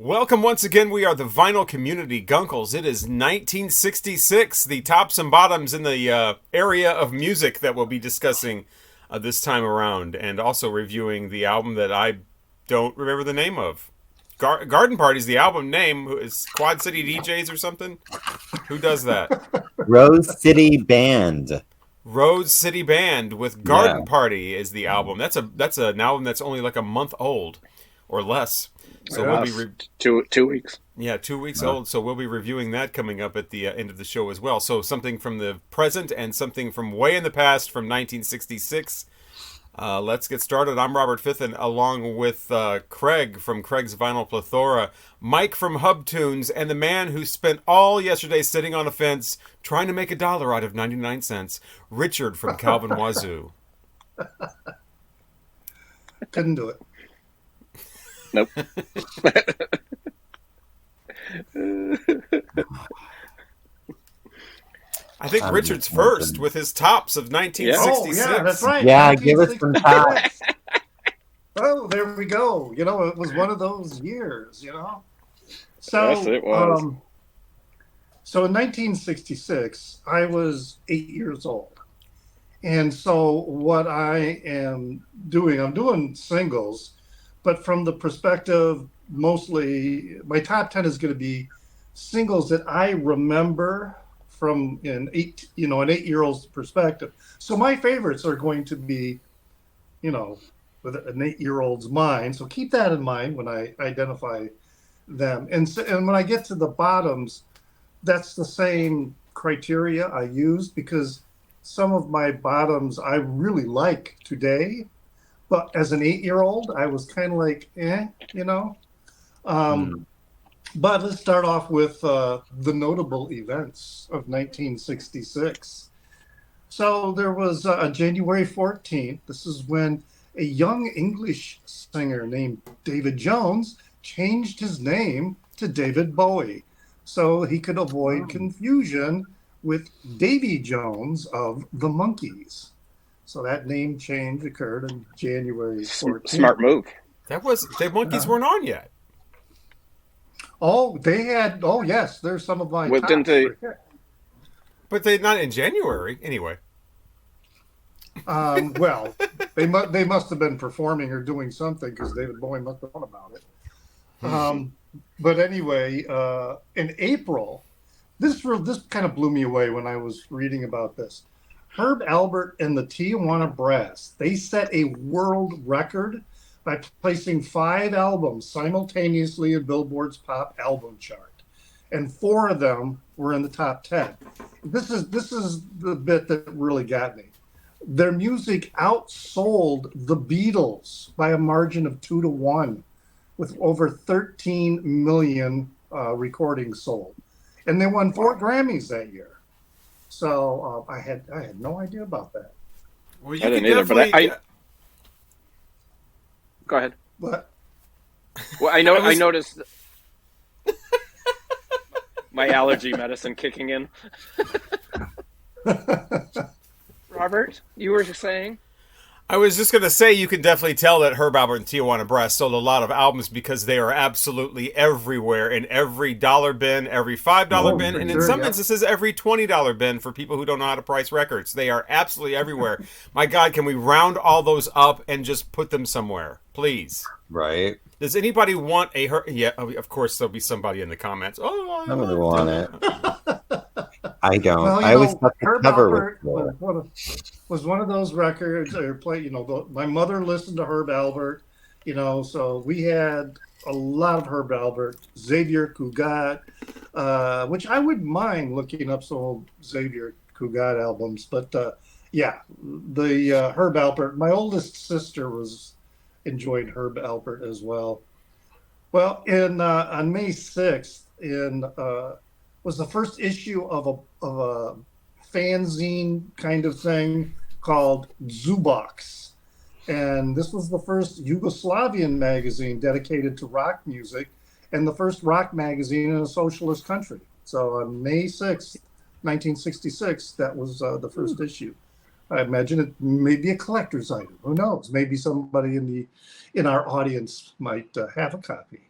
Welcome once again. We are the vinyl community Guncles. It is 1966, the tops and bottoms in the area of music that we'll be discussing this time around, and also reviewing the album that I don't remember the name of. Garden Party is the album name. Is Quad City DJs or something? Who does that? Rose City Band. Rose City Band with Garden Party is the album. That's an album that's only like a month old or less. So we'll be 2 weeks. Yeah, 2 weeks old. So we'll be reviewing that coming up at the end of the show as well. So something from the present and something from way in the past from 1966. Let's get started. I'm Robert Fithen, along with Craig from Craig's Vinyl Plethora, Mike from Hub Tunes, and the man who spent all yesterday sitting on a fence trying to make $1 out of 99 cents, Richard from Calvin Wazoo. Couldn't do it. Nope. I think Richard's first with his tops of 1966. Oh, yeah, that's right. Yeah, give us some tops. Oh, there we go. You know, it was one of those years, you know. So, yes, it was. So in 1966, I was 8 years old. And so what I am doing, I'm doing singles, but from the perspective, mostly, my top 10 is going to be singles that I remember from an 8-year-old's perspective. So my favorites are going to be, with an 8-year-old's mind. So keep that in mind when I identify them. And when I get to the bottoms, that's the same criteria I use, because some of my bottoms I really like today. But as an 8-year-old, I was kind of like, But let's start off with the notable events of 1966. So there was January 14th. This is when a young English singer named David Jones changed his name to David Bowie so he could avoid confusion with Davy Jones of the Monkees. So that name change occurred on January 14th. Smart move. The Monkees weren't on yet. Oh, they had. Oh, yes. There's some of my. Well, didn't they? But they're not in January anyway. Well, they must have been performing or doing something, because David Bowie must have known about it. But anyway, in April, this kind of blew me away when I was reading about this. Herb Alpert and the Tijuana Brass, they set a world record by placing 5 albums simultaneously in Billboard's pop album chart, and 4 of them were in the top 10. This is the bit that really got me. Their music outsold the Beatles by a margin of 2-1, with over 13 million recordings sold, and they won 4 Grammys that year. So I had no idea about that. Well, I didn't either, but I go ahead. What? Well, I noticed my allergy medicine kicking in. Robert, you were saying? I was just going to say, you can definitely tell that Herb Alpert and Tijuana Brass sold a lot of albums because they are absolutely everywhere, in every dollar bin, every $5 bin, and in some instances, every $20 bin for people who don't know how to price records. They are absolutely everywhere. My God, can we round all those up and just put them somewhere, please? Right. Does anybody want a Herb? Yeah, of course, there'll be somebody in the comments. Oh, I would want it. I don't. Well, I always thought the Herb cover Alpert was one of those records or play. My mother listened to Herb Alpert, so we had a lot of Herb Alpert, Xavier Cugat, which I wouldn't mind looking up some old Xavier Cugat albums. But the Herb Alpert. My oldest sister enjoyed Herb Alpert as well. Well, on May 6th, was the first issue of a fanzine kind of thing called Zubox. And this was the first Yugoslavian magazine dedicated to rock music, and the first rock magazine in a socialist country. So on May 6th, 1966, that was the first issue. I imagine it may be a collector's item. Who knows? Maybe somebody in our audience might have a copy.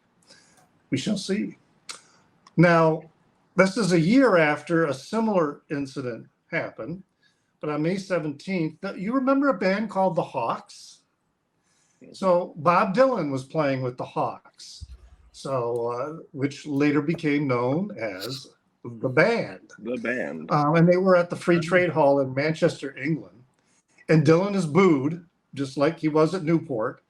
we shall see. Now, this is a year after a similar incident happened, but on May 17th, you remember a band called the Hawks? So Bob Dylan was playing with the Hawks, which later became known as the band. The band. And they were at the Free Trade Hall in Manchester, England. And Dylan is booed, just like he was at Newport.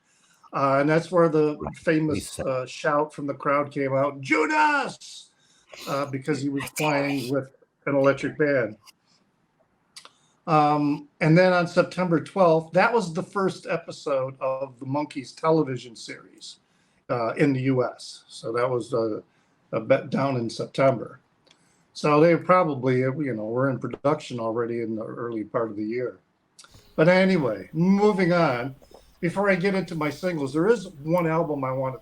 And that's where the famous shout from the crowd came out, Judas! Because he was playing with an electric band. And then on September 12th, that was the first episode of the Monkees television series in the U.S. So that was down in September. So they probably, were in production already in the early part of the year. But anyway, moving on. Before I get into my singles, there is one album I want to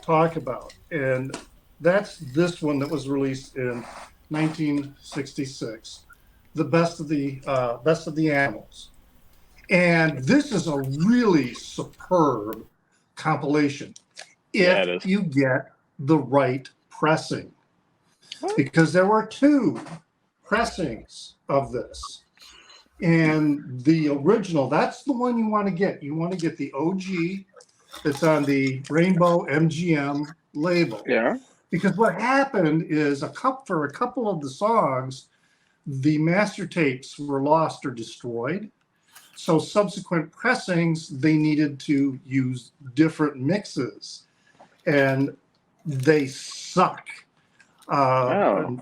talk about, and that's this one that was released in 1966, The Best of the Animals. And this is a really superb compilation if you get the right pressing. Because there were two pressings of this. And the original, that's the one you want to get. You want to get the OG that's on the Rainbow MGM label. Yeah. Because what happened is for a couple of the songs, the master tapes were lost or destroyed. So subsequent pressings, they needed to use different mixes. And they suck. And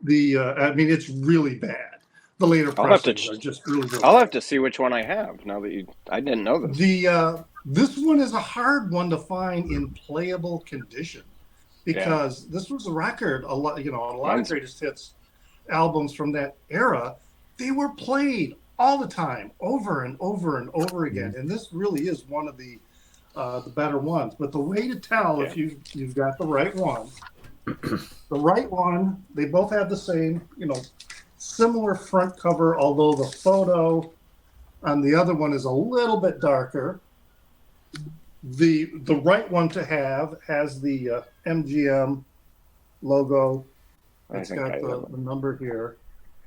it's really bad. The later pressings are just really good. I'll have to see which one I have now that I didn't know this. This one is a hard one to find in playable condition because this was a record. A lot of greatest hits albums from that era, they were played all the time, over and over and over again. And this really is one of the better ones. But the way to tell if you've got the right one. The right one, they both have the same, similar front cover, although the photo on the other one is a little bit darker. The right one to have has the MGM logo. It's got the number here.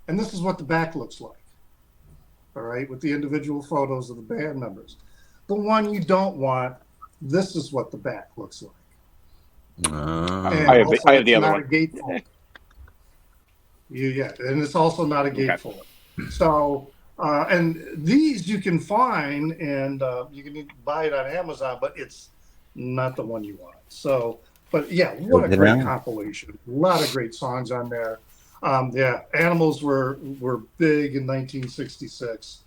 And this is what the back looks like. All right, with the individual photos of the band members. The one you don't want, this is what the back looks like. I have the other one. And it's also not a gatefold. So, and these you can find and you can buy it on Amazon, but it's not the one you want. So, but what a great compilation! A lot of great songs on there. Animals were big in 1966.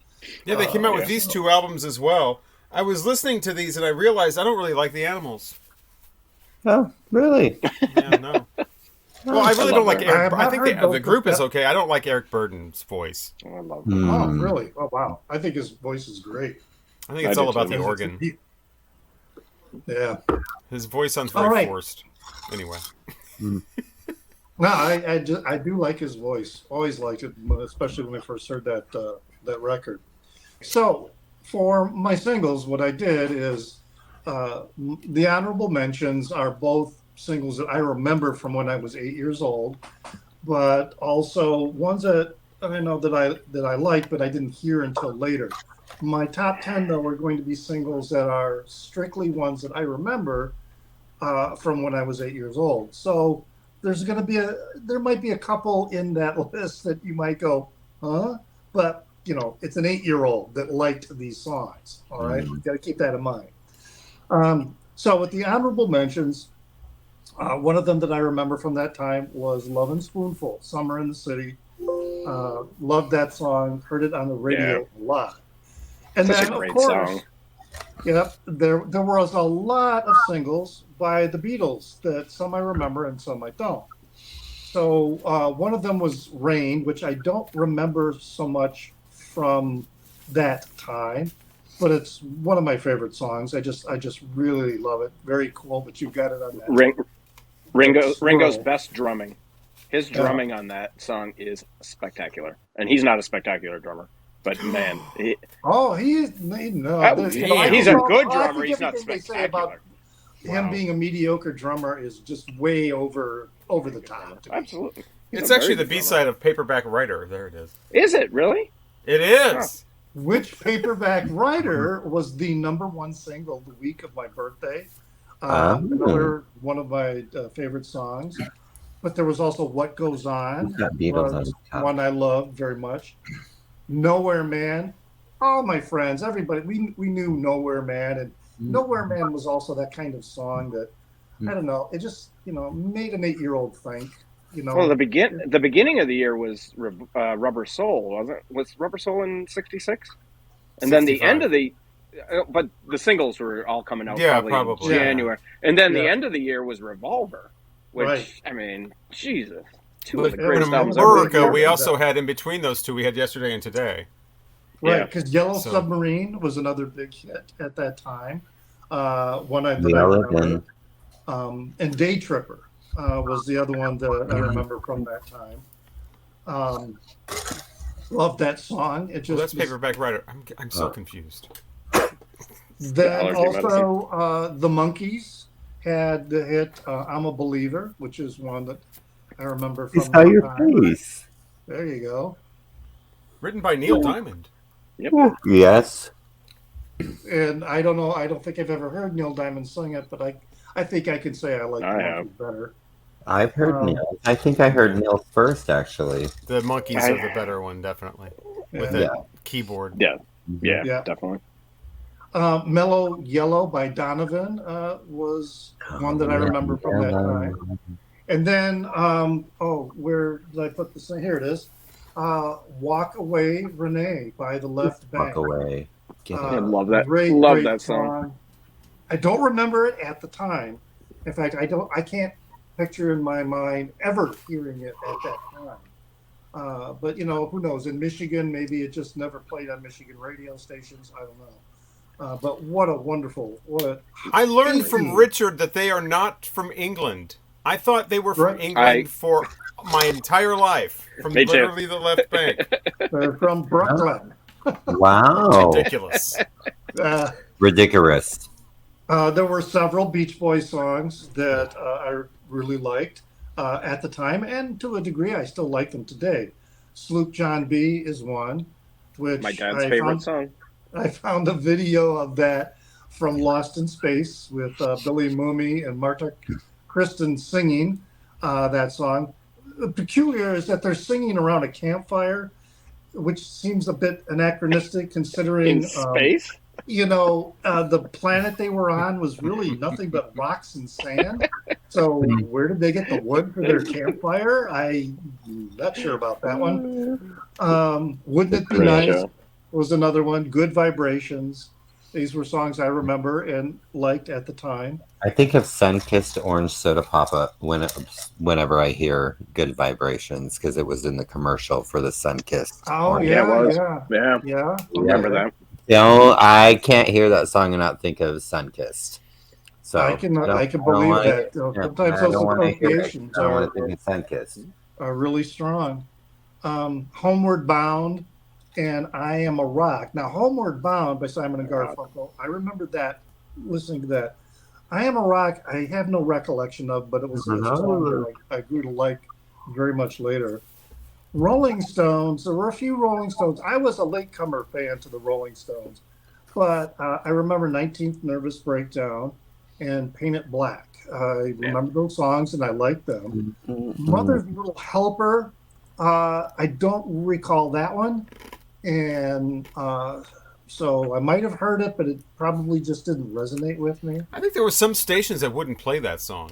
Yeah, they came out with these two albums as well. I was listening to these and I realized I don't really like the Animals. Oh, really? Yeah, no. Well, I really don't like Eric. I think the group is okay. I don't like Eric Burden's voice. Oh, I love him. Oh, really? Oh, wow. I think his voice is great. I think it's all about the organ. Yeah. His voice sounds very forced. Anyway. No, I do like his voice. Always liked it, especially when I first heard that record. So, for my singles, what I did is the honorable mentions are both singles that I remember from when I was 8 years old, but also ones that I know that I like, but I didn't hear until later. My top 10, though, are going to be singles that are strictly ones that I remember from when I was 8 years old. So there might be a couple in that list that you might go, huh? But it's an 8-year-old that liked these songs. All right, you got to keep that in mind. So with the honorable mentions, one of them that I remember from that time was Love and Spoonful, Summer in the City. Loved that song, heard it on the radio a lot. And Such then, a great of course, song. there was a lot of singles by the Beatles that some I remember and some I don't. So one of them was Rain, which I don't remember so much from that time, but it's one of my favorite songs. I just really love it. Very cool that you've got it on that. Ringo's best drumming. His drumming on that song is spectacular, and he's not a spectacular drummer. But man, he's a good drummer. He's not spectacular. him being a mediocre drummer is just way over the top to me. Absolutely. It's actually the B-side of Paperback Writer. There it is. Is it really? It is. Which Paperback Writer was the #1 single the week of my birthday. Another one of my favorite songs. But there was also What Goes On, one I loved very much. Nowhere Man. All my friends, everybody, we knew Nowhere Man, and Nowhere Man was also that kind of song that, I don't know, it just, made an 8-year-old think. Well, the beginning of the year was Rubber Soul, wasn't it? Was Rubber Soul in '66? And 65. Then the end of but the singles were all coming out probably in January. And then the end of the year was Revolver, which, I mean, Jesus. Two of the greatest albums ever. America, we also had in between those two, we had Yesterday and Today. Right, because Yellow Submarine was another big hit at that time. One I remember. And Day Tripper was the other one that I remember from that time. Love that song. It just that's Paperback Writer. I'm so confused. Then also the Monkees had the hit "I'm a Believer," which is one that I remember from. Saw your face. There you go. Written by Neil Diamond. Yep. Yes. And I don't know. I don't think I've ever heard Neil Diamond sing it, but I think I can say I like the Monkees better. I've heard Neil. I think I heard Neil first, actually. The Monkees are the better one, definitely, with the keyboard. Yeah, definitely. Mellow Yellow by Donovan was one that I remember from that time. And then, where did I put this thing? Here it is. Walk Away, Renee by the Left Bank. Walk Away. I love that. Love that song. I don't remember it at the time. In fact, I can't picture in my mind ever hearing it at that time. But who knows? In Michigan, maybe it just never played on Michigan radio stations. I don't know. But what a wonderful I learned from Richard that they are not from England. I thought they were from England for my entire life. From literally the Left Bank. They're from Brooklyn. Wow. Ridiculous. Ridiculous. There were several Beach Boys songs that I really liked at the time, and to a degree, I still like them today. Sloop John B is one, which my dad's favorite song. I found a video of that from Lost in Space with Billy Mooney and Marta Kristen singing that song. The peculiar is that they're singing around a campfire, which seems a bit anachronistic considering in space. The planet they were on was really nothing but rocks and sand. So where did they get the wood for their campfire? I'm not sure about that one. Wouldn't It Be Nice was another one. Good Vibrations. These were songs I remember and liked at the time. I think of Sun-Kissed Orange Soda Pop whenever I hear Good Vibrations, because it was in the commercial for the Sun-Kissed. Oh, Orange. Yeah, it was. Yeah. Remember that. I can't hear that song and not think of Sun-Kissed. So I can believe that. Sometimes those associations are really strong. Homeward Bound and I Am a Rock. Now, Homeward Bound by Simon and Garfunkel, I remember that, listening to that. I Am a Rock, I have no recollection of, but it was a song that I grew to like very much later. Rolling Stones, there were a few Rolling Stones. I was a latecomer fan to the Rolling Stones, but I remember 19th Nervous Breakdown and Paint It Black. I remember those songs and I liked them. Mother's Little Helper, I don't recall that one. And so I might have heard it, but it probably just didn't resonate with me. I think there were some stations that wouldn't play that song.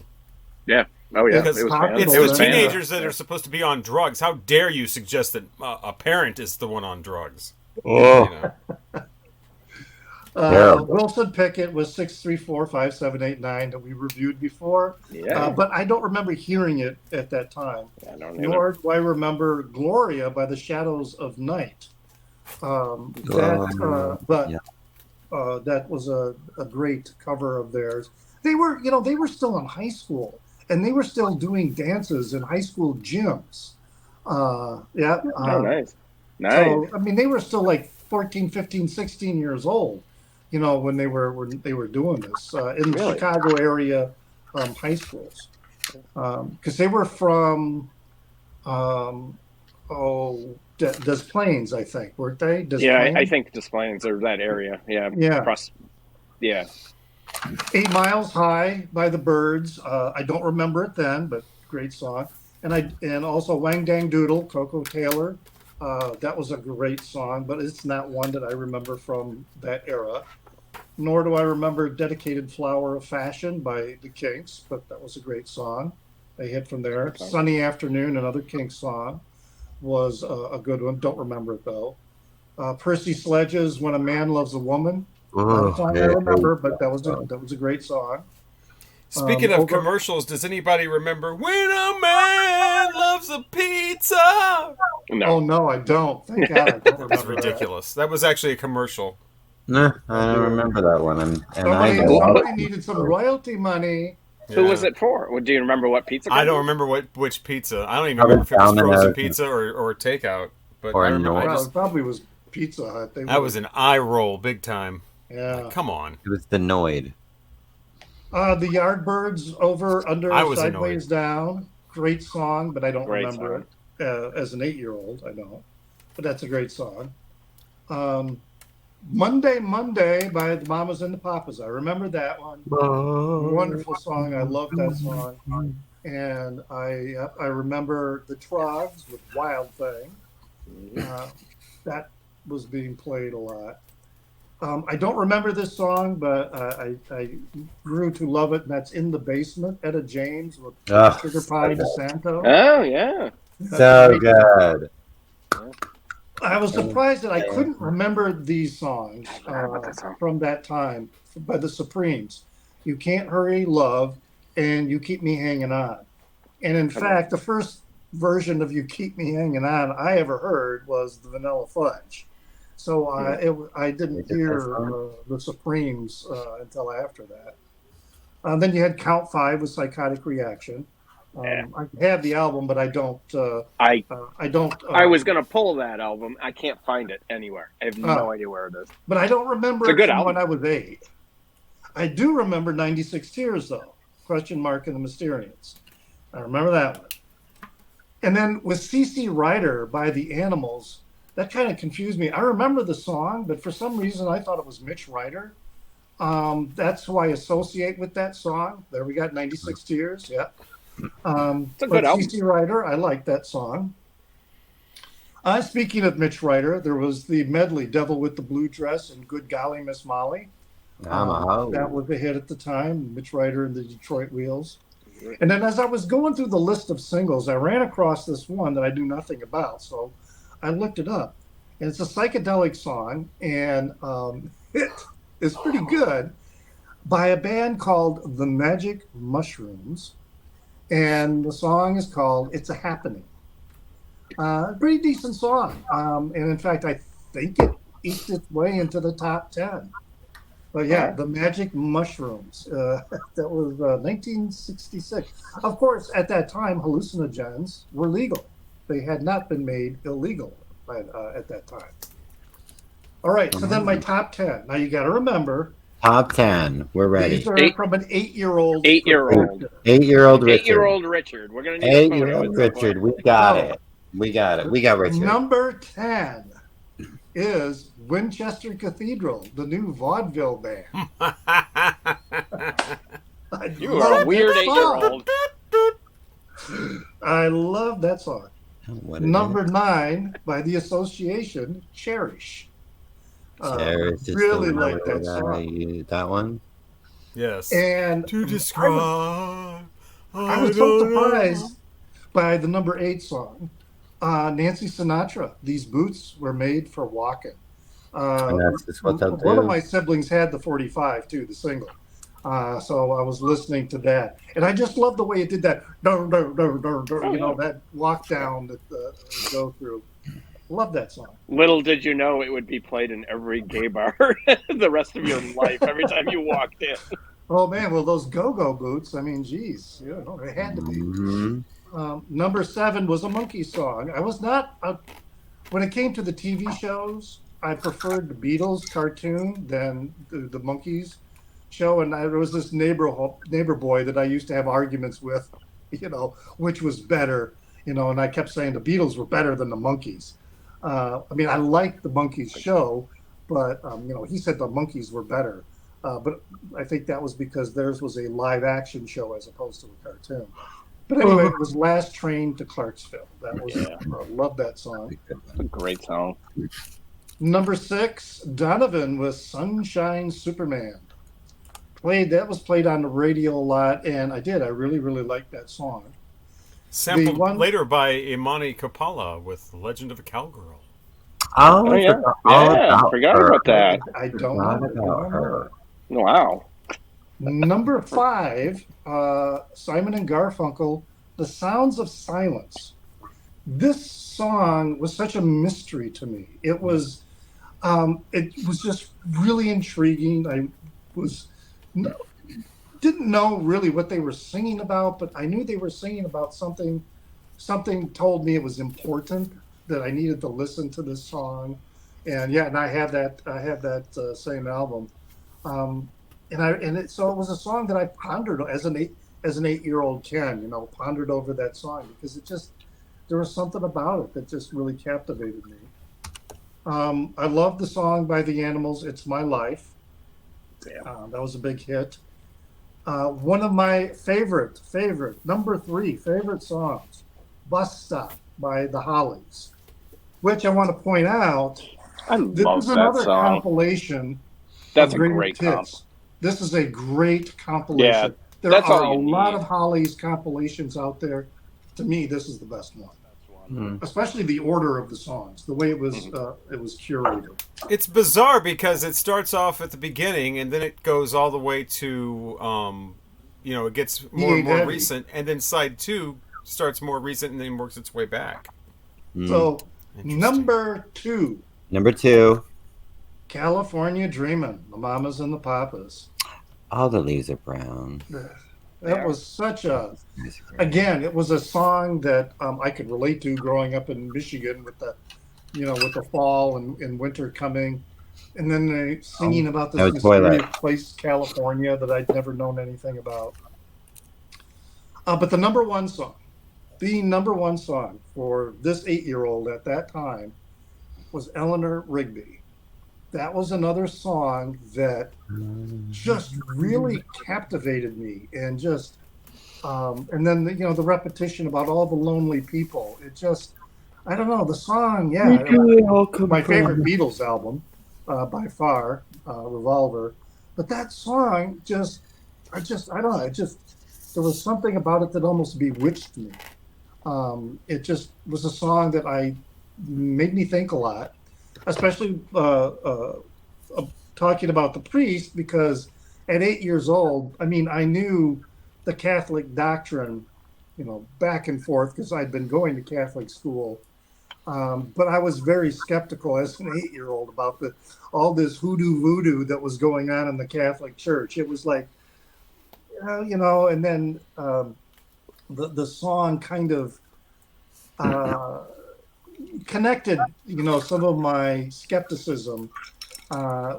Yeah. Oh, yeah. Because it's the teenagers that are supposed to be on drugs. How dare you suggest that a parent is the one on drugs? Oh. Wilson Pickett was 6345789 that we reviewed before. Yeah. But I don't remember hearing it at that time. Nor do I remember Gloria by the Shadows of Night. That was a great cover of theirs. They were still in high school and they were still doing dances in high school gyms. Nice. So, I mean, they were still like 14, 15, 16 years old. when they were doing this in the Chicago area high schools, because they were from Des Plaines, I think, weren't they? I think Des Plaines or that area. Yeah. Across, 8 Miles High by the Byrds. I don't remember it then, but great song. And also Wang Dang Doodle, Coco Taylor. That was a great song, but it's not one that I remember from that era. Nor do I remember Dedicated Flower of Fashion by the Kinks, but that was a great song. They hit from there. Sunny Afternoon, another Kinks song, was a good one. Don't remember it though. Percy Sledge's When a Man Loves a Woman. Not a song I remember, but that was a great song. Speaking of commercials, does anybody remember When a Man Loves a Pizza? No. Oh no, I don't. Thank God, I don't remember. That's ridiculous. That was actually a commercial. No, I don't remember that one. Somebody needed some royalty money. Who was it for? Do you remember what pizza? I don't remember which pizza. I don't even remember if it was frozen pizza or takeout. But I remember it probably was Pizza Hut. That was an eye roll, big time. Yeah, like, come on. It was the Noid. The Yardbirds, Over, Under, Sideways, Down. Great song, but I don't remember it as an 8-year-old. I don't, but that's a great song. Monday by the Mamas and the Papas. I remember that one. Wonderful song. I love that song. And I remember the Trogs with Wild Thing. That was being played a lot. I don't remember this song, but I grew to love it, and that's In the Basement, Etta James with Sugar Pie DeSanto. Oh, yeah. So good. I was surprised that I couldn't remember these songs from that time by the Supremes. You Can't Hurry Love and You Keep Me Hanging On. And in fact, the first version of You Keep Me Hanging On I ever heard was the Vanilla Fudge. So I didn't hear the Supremes until after that. Then you had Count 5 with Psychotic Reaction. I have the album, but I don't. I don't. I was going to pull that album. I can't find it anywhere. I have no idea where it is. But I don't remember it from when I was 8. I do remember 96 Tears, though. Question Mark and the Mysterians. I remember that one. And then with C.C. Rider by the Animals, that kind of confused me. I remember the song, but for some reason I thought it was Mitch Ryder. That's who I associate with that song. There we got 96 Tears. Yeah. It's a good album. C.C. Rider, I like that song. Speaking of Mitch Ryder, there was the medley Devil with the Blue Dress and Good Golly Miss Molly. That was a hit at the time, Mitch Ryder and the Detroit Wheels. And then as I was going through the list of singles, I ran across this one that I knew nothing about. So I looked it up. And it's a psychedelic song, and it is pretty good, by a band called The Magic Mushrooms. And the song is called It's a Happening. Pretty decent song. And in fact, I think it eked its way into the top 10. But yeah, The Magic Mushrooms. That was 1966. Of course, at that time, hallucinogens were legal. They had not been made illegal at that time. All right, so then my top 10. Now you got to remember. Top 10. We're ready. These are from an 8-year-old. 8-year-old. 8-year-old Richard. 8-year-old Richard. We're going to need 8-year-old Richard. We got it. We got it. We got Richard. Number 10 is Winchester Cathedral, the new vaudeville band. You are a weird 8-year-old. I love that song. Number 9 by The Association, Cherish. Really like that song. That one? Yes. And to describe. I was so surprised by the number 8 song. Nancy Sinatra, These Boots Were Made for Walking. That's just what they'll do. One of my siblings had the 45 too, the single. So I was listening to that, and I just love the way it did that. That walk down that go through. Love that song. Little did you know it would be played in every gay bar the rest of your life. Every time you walked in. Oh man, well those go-go boots. I mean, geez, it had to be. Mm-hmm. Number 7 was a Monkey song. I was not when it came to the TV shows. I preferred the Beatles cartoon than the Monkees show, and there was this neighbor boy that I used to have arguments with, which was better, and I kept saying the Beatles were better than the Monkees. I mean, I liked the Monkees show, but he said the Monkees were better. But I think that was because theirs was a live action show as opposed to a cartoon. But anyway, it was Last Train to Clarksville. That was love that song. It's a great song. Number 6, Donovan with Sunshine Superman. That was played on the radio a lot, and I really, really liked that song. Sampled later by Imani Kapala with Legend of a Cowgirl. Oh yeah. Forgot about that. I don't know her. Wow. Number 5, Simon and Garfunkel, The Sounds of Silence. This song was such a mystery to me. It was just really intriguing. I didn't know really what they were singing about, but I knew they were singing about something. Something told me it was important that I needed to listen to this song, and I have that. I have that same album, so it was a song that I pondered as an 8-year-old Ken. Pondered over that song because there was something about it that just really captivated me. I love the song by the Animals, "It's My Life." That was a big hit. One of my favorite, number 3 favorite songs, "Bus Stop" by the Hollies, which I want to point out. I love that song. Compilation. That's a great comp. This is a great compilation. There are a lot of Hollies compilations out there. To me, this is the best one. Especially the order of the songs, the way it was curated. It's bizarre because it starts off at the beginning and then it goes all the way to, it gets more and more recent, and then side 2 starts more recent and then works its way back. So, number 2. California Dreamin', the Mamas and the Papas. All the Leaves Are Brown. That was such again, it was a song that I could relate to growing up in Michigan with the fall and winter coming. And then they singing about this mysterious place, California, that I'd never known anything about. But the number one song for this 8-year-old at that time was Eleanor Rigby. That was another song that just really captivated me, and just and then the repetition about all the lonely people. It just, I don't know, the song. My favorite Beatles album by far, Revolver. But that song I don't know. There was something about it that almost bewitched me. It just was a song that made me think a lot. Especially talking about the priest, because at 8 years old, I knew the Catholic doctrine, back and forth, because I'd been going to Catholic school. But I was very skeptical as an 8-year-old about all this hoodoo voodoo that was going on in the Catholic Church. It was like, and then the song kind of connected, some of my skepticism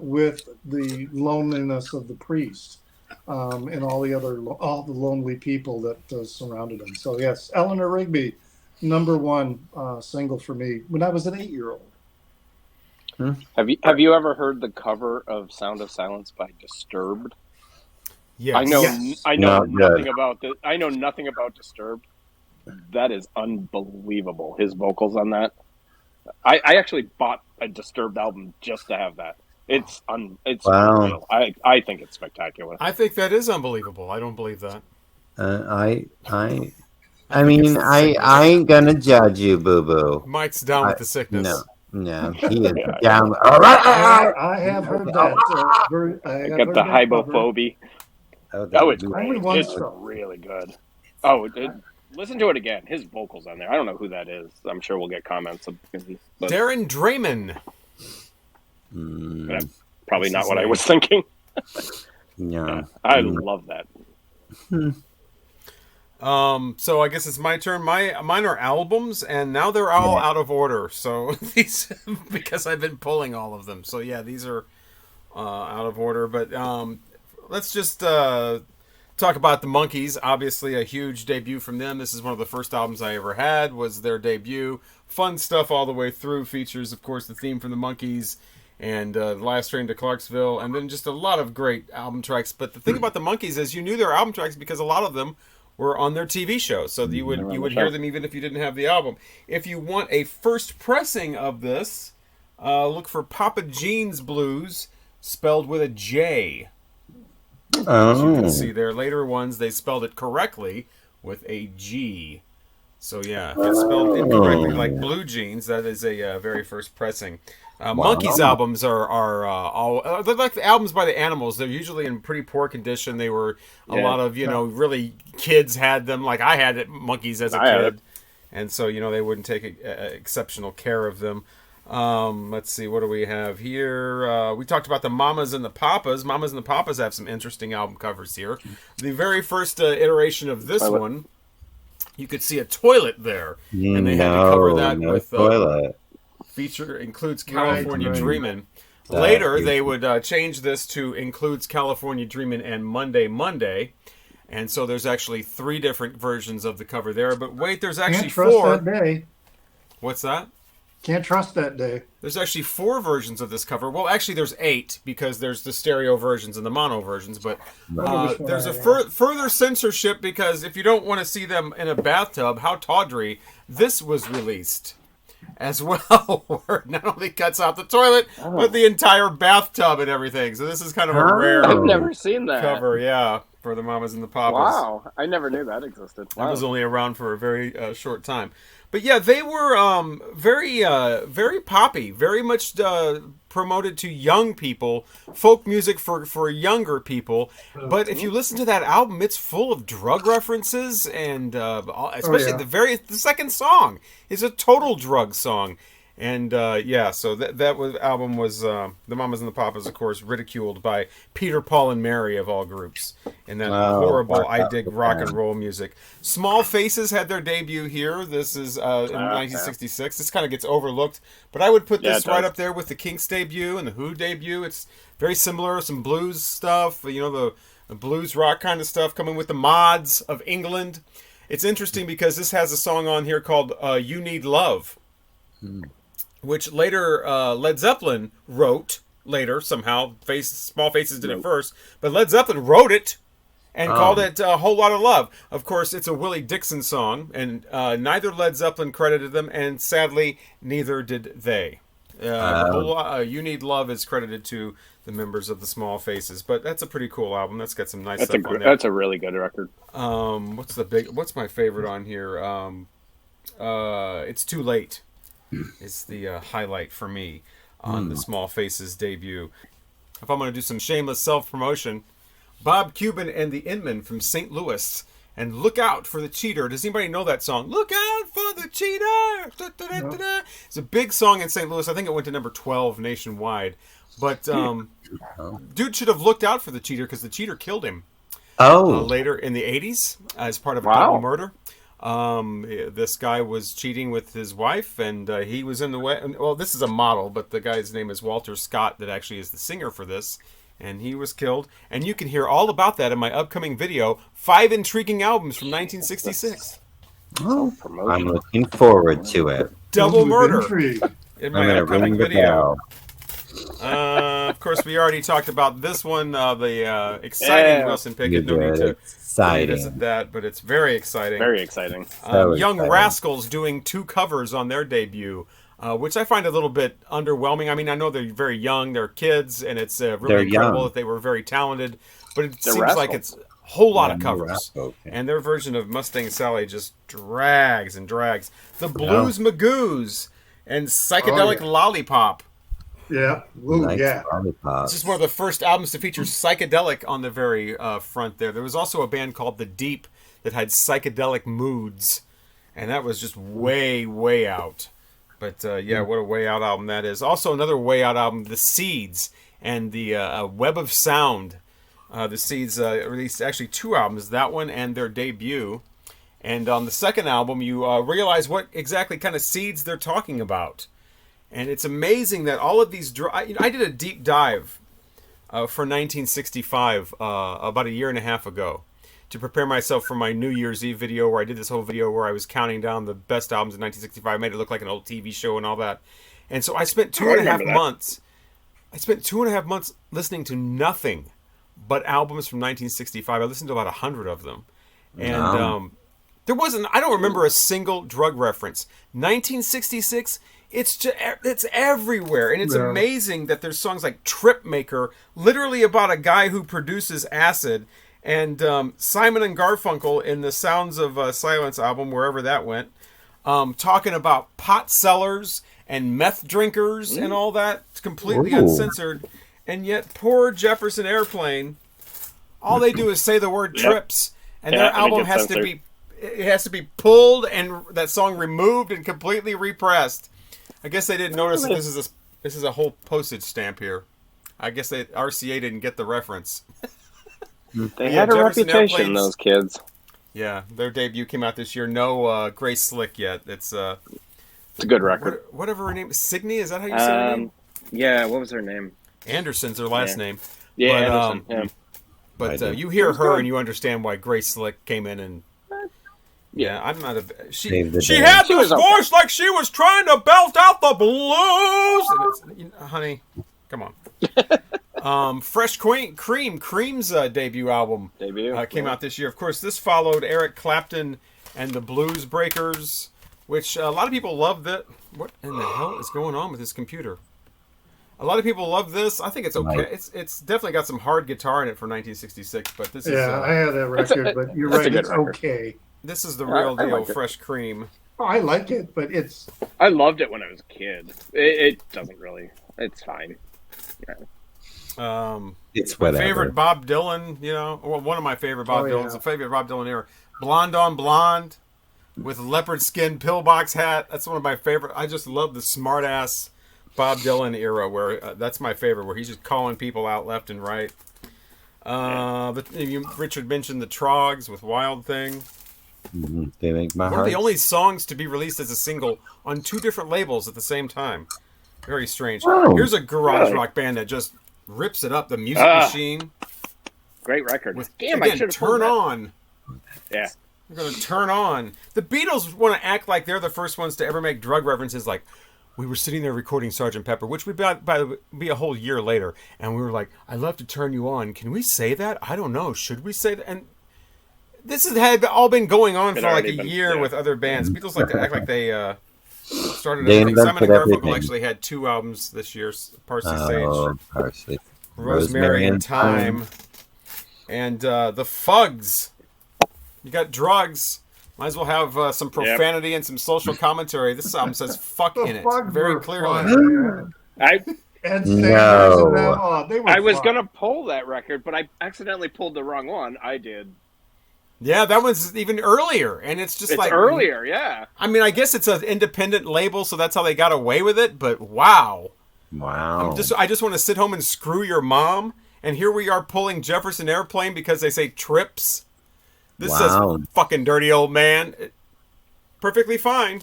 with the loneliness of the priest and all the lonely people that surrounded him. So yes, Eleanor Rigby, number 1 single for me when I was an 8-year-old. Have you ever heard the cover of "Sound of Silence" by Disturbed? Yes. I know nothing about this. I know nothing about Disturbed. That is unbelievable. His vocals on that. I actually bought a Disturbed album just to have that. It's unreal. I think it's spectacular. I think that is unbelievable. I don't believe that. I ain't gonna judge you, Boo Boo. Mike's down with the sickness. No, he is down. I have heard that. I got the hybophobia. It's really good. Listen to it again. His vocals on there. I don't know who that is. I'm sure we'll get comments. Darren Drayman. Probably not what I was thinking. Yeah. I love that. So I guess it's my turn. Mine are albums, and now they're all out of order. So these, because I've been pulling all of them. So yeah, these are out of order. But let's just talk about the Monkees. Obviously, a huge debut from them. This is one of the first albums I ever had. Was their debut. Fun stuff all the way through. Features, of course, the theme from the Monkees and The Last Train to Clarksville, and then just a lot of great album tracks. But the thing about the Monkees is you knew their album tracks because a lot of them were on their TV show, so you would hear them even if you didn't have the album. If you want a first pressing of this, look for Papa Jean's Blues, spelled with a J. As you can see there, later ones they spelled it correctly with a G. So yeah, if it's spelled incorrectly like Blue Jeans, that is a very first pressing. Monkees albums are all they're like the albums by the Animals. They're usually in pretty poor condition. They were a lot of really kids had them. Like I had Monkees as a kid, and so they wouldn't take exceptional care of them. Let's see, what do we have here? We talked about the Mamas and the Papas. Mamas and the Papas have some interesting album covers here. The very first iteration of this one, you could see a toilet there, and they had to cover that with toilet. Feature includes California Dreamin'. Later, they would change this to includes California Dreamin' and Monday Monday. And so there's actually 3 different versions of the cover there. But wait, there's actually 4. Can't trust that day. What's that? Can't trust that day. There's actually 4 versions of this cover. Well, actually, there's 8 because there's the stereo versions and the mono versions. But there's a further censorship because if you don't want to see them in a bathtub, how tawdry, this was released as well, where it not only cuts out the toilet, but the entire bathtub and everything. So this is kind of a rare I've never seen that cover, for the Mamas and the Papas. Wow, I never knew that existed. Wow. That was only around for a very short time. But yeah, they were very poppy, very much promoted to young people, folk music for younger people. But if you listen to that album, it's full of drug references, and especially the second song is a total drug song. And so that album was the Mamas and the Papas, of course, ridiculed by Peter, Paul, and Mary of all groups in that horrible I dig rock and roll music. Small Faces had their debut here. This is in 1966. This kind of gets overlooked, but I would put this right up there with the Kinks debut and the Who debut. It's very similar, some blues stuff, the blues rock kind of stuff coming with the Mods of England. It's interesting because this has a song on here called You Need Love. Which later Led Zeppelin wrote later somehow. Small Faces did it first, but Led Zeppelin wrote it and called it A Whole Lot of Love. Of course, it's a Willie Dixon song, and neither Led Zeppelin credited them, and sadly, neither did they. You Need Love is credited to the members of the Small Faces, but that's a pretty cool album. That's got some nice stuff on there. That's a really good record. What's my favorite on here? It's Too Late. It's the highlight for me on the Small Faces debut. If I'm going to do some shameless self-promotion, Bob Cuban and the Inman from St. Louis, and Look Out for the Cheater. Does anybody know that song? Look out for the cheater! Da, da, da, da, da. It's a big song in St. Louis. I think it went to number 12 nationwide. But dude should have looked out for the cheater because the cheater killed him. Later in the 80s as part of a double murder. This guy was cheating with his wife, and he was in the way. Well, this is a model, but the guy's name is Walter Scott, that actually is the singer for this, and he was killed. And you can hear all about that in my upcoming video, 5 Intriguing Albums from 1966. Oh, I'm looking forward to it. Double murder in my upcoming video. Of course, we already talked about this one, the exciting Wilson Pickett. No need to visit that, but it's very exciting. Very exciting. Young Rascals doing 2 covers on their debut, which I find a little bit underwhelming. I mean, I know they're very young, they're kids, and it's really incredible that they were very talented, but it seems like it's a whole lot of covers. And their version of Mustang Sally just drags and drags. The Blues Magoos and Psychedelic Lollipop. Yeah. Ooh, yeah. This is one of the first albums to feature psychedelic on the very front there. There was also a band called The Deep that had psychedelic moods, and that was just way, way out. But what a way out album that is. Also another way out album, The Seeds and the Web of Sound. The Seeds released actually 2 albums, that one and their debut. And on the second album, you realize what exactly kind of seeds they're talking about. And it's amazing that all of these... I did a deep dive for 1965 about a year and a half ago to prepare myself for my New Year's Eve video, where I did this whole video where I was counting down the best albums in 1965. I made it look like an old TV show and all that. And so I spent 2.5 months... I spent 2.5 months listening to nothing but albums from 1965. I listened to about 100 of them. And there wasn't... I don't remember a single drug reference. 1966... It's everywhere, and it's amazing that there's songs like Trip Maker, literally about a guy who produces acid, and Simon and Garfunkel in the Sounds of Silence album, wherever that went, talking about pot sellers and meth drinkers and all that, completely uncensored. And yet poor Jefferson Airplane, all they do is say the word trips, and their album has to be pulled and that song removed and completely repressed. I guess they didn't notice that this is a whole postage stamp here. I guess RCA didn't get the reference. They had a reputation, those kids. Yeah, their debut came out this year. No Grace Slick yet. It's a good record. Whatever her name is. Signe, is that how you say her name? Yeah, what was her name? Anderson's her last name. Yeah, but, Anderson. But you hear her and you understand why Grace Slick came in and... Yeah, I'm not a... She had this voice like she was trying to belt out the blues! Honey, come on. Fresh Cream's debut album came out this year. Of course, this followed Eric Clapton and the Blues Breakers, which a lot of people love that... What in the hell is going on with this computer? A lot of people love this. I think it's okay. It's definitely got some hard guitar in it for 1966, but this is... Yeah, I have that record, but you're right, it's okay. This is the real deal, Fresh Cream. Oh, I like it, but it's... I loved it when I was a kid. It doesn't really... It's fine. Yeah. It's whatever. Favorite Bob Dylan, well, one of my favorite Bob Dylan's a favorite Bob Dylan era. Blonde on Blonde with leopard skin pillbox hat. That's one of my favorite. I just love the smart ass Bob Dylan era where that's my favorite, where he's just calling people out left and right. Richard mentioned the Trogs with Wild Thing. They make my One of the only songs to be released as a single on 2 different labels at the same time. Very strange. Here's a garage rock band that just rips it up. The Music Machine. Great record. Damn, I should have Turn On. Yeah. We're going to turn on. The Beatles want to act like they're the first ones to ever make drug references, like, we were sitting there recording Sgt. Pepper, which would be a whole year later, and we were like, I love to turn you on. Can we say that? I don't know. Should we say that? And this had all been going on for like a year with other bands. Beatles like to act like they started everything. Simon and Garfunkel actually had 2 albums this year, Parsley Sage, Rosemary and Thyme, and the Fugs. You got drugs. Might as well have some profanity and some social commentary. This album says "fuck" in it very clearly. I was gonna pull that record, but I accidentally pulled the wrong one. I did. Yeah, that one's even earlier, and it's earlier. Yeah. I mean, I guess it's an independent label, so that's how they got away with it. But wow. I just want to sit home and screw your mom, and here we are pulling Jefferson Airplane because they say trips. This says fucking dirty old man. Perfectly fine.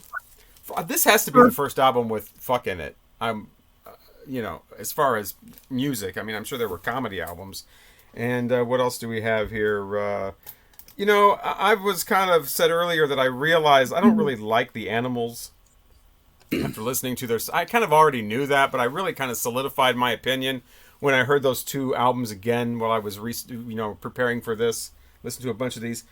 This has to be the first album with fuck in it. As far as music, I mean, I'm sure there were comedy albums. And what else do we have here? I was kind of said earlier that I realized I don't really like the Animals after listening to their... I kind of already knew that, but I really kind of solidified my opinion when I heard those 2 albums again while I was preparing for this. Listen to a bunch of these.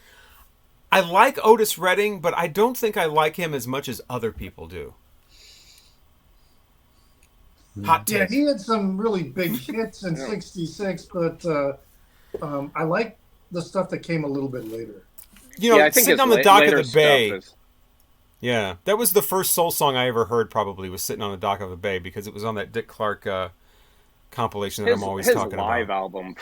I like Otis Redding, but I don't think I like him as much as other people do. Hot take. Yeah, he had some really big hits in '66, but I like the stuff that came a little bit later. I think Sitting on the Dock of the Bay. Yeah, that was the first soul song I ever heard. Probably was Sitting on the Dock of the Bay because it was on that Dick Clark compilation that I'm always talking about. His live album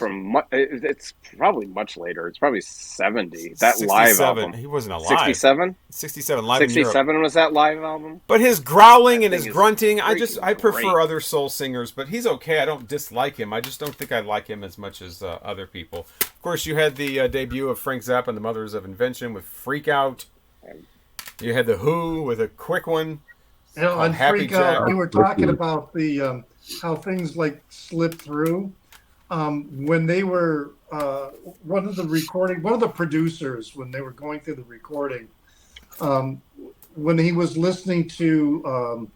it's probably much later. It's probably 70. That 67. Live album. He wasn't alive. 67? 67 live 67 was that live album? But his growling and his grunting, I great. prefer other soul singers, but he's okay. I don't dislike him. I just don't think I like him as much as other people. Of course, you had the debut of Frank Zappa and the Mothers of Invention with Freak Out. You had The Who with a quick one. On Freak Out, we were talking about the how things like slip through. When they were one of the producers, when they were going through the recording, when he was listening to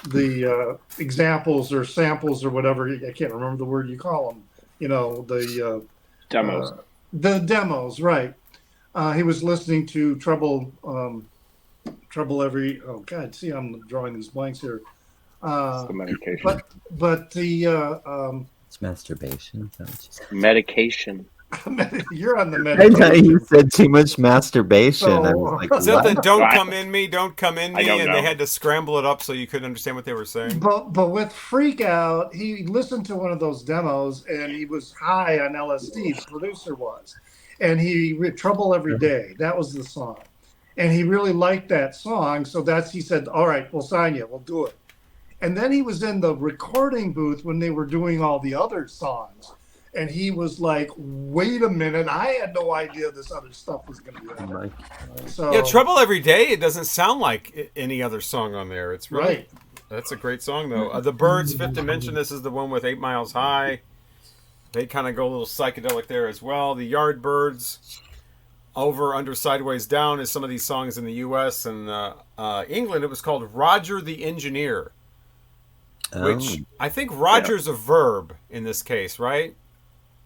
the examples or samples or whatever, I can't remember the word you call them. The demos. The demos, right? He was listening to Trouble Every. Oh God, see, I'm drawing these blanks here. It's the medication. But the it's masturbation. Medication. You're on the medication. I know you said too much masturbation. So, I was like, is that the what? don't come in me, and know. they had to scramble it up so you couldn't understand what they were saying? But with Freak Out, he listened to one of those demos and he was high on LSD. The producer was, and he read Trouble Every Day. That was the song, and he really liked that song. So he said, "All right, we'll sign you. We'll do it." And then he was in the recording booth when they were doing all the other songs. And he was like, wait a minute, I had no idea this other stuff was going to be on there. So, yeah, Trouble Every Day, it doesn't sound like any other song on there. It's really, right. That's a great song, though. The Byrds, Fifth Dimension, this is the one with 8 Miles High. They kind of go a little psychedelic there as well. The Yardbirds, Over, Under, Sideways, Down is some of these songs in the U.S. and England. It was called Roger the Engineer. Which I think Roger's a verb in this case, right?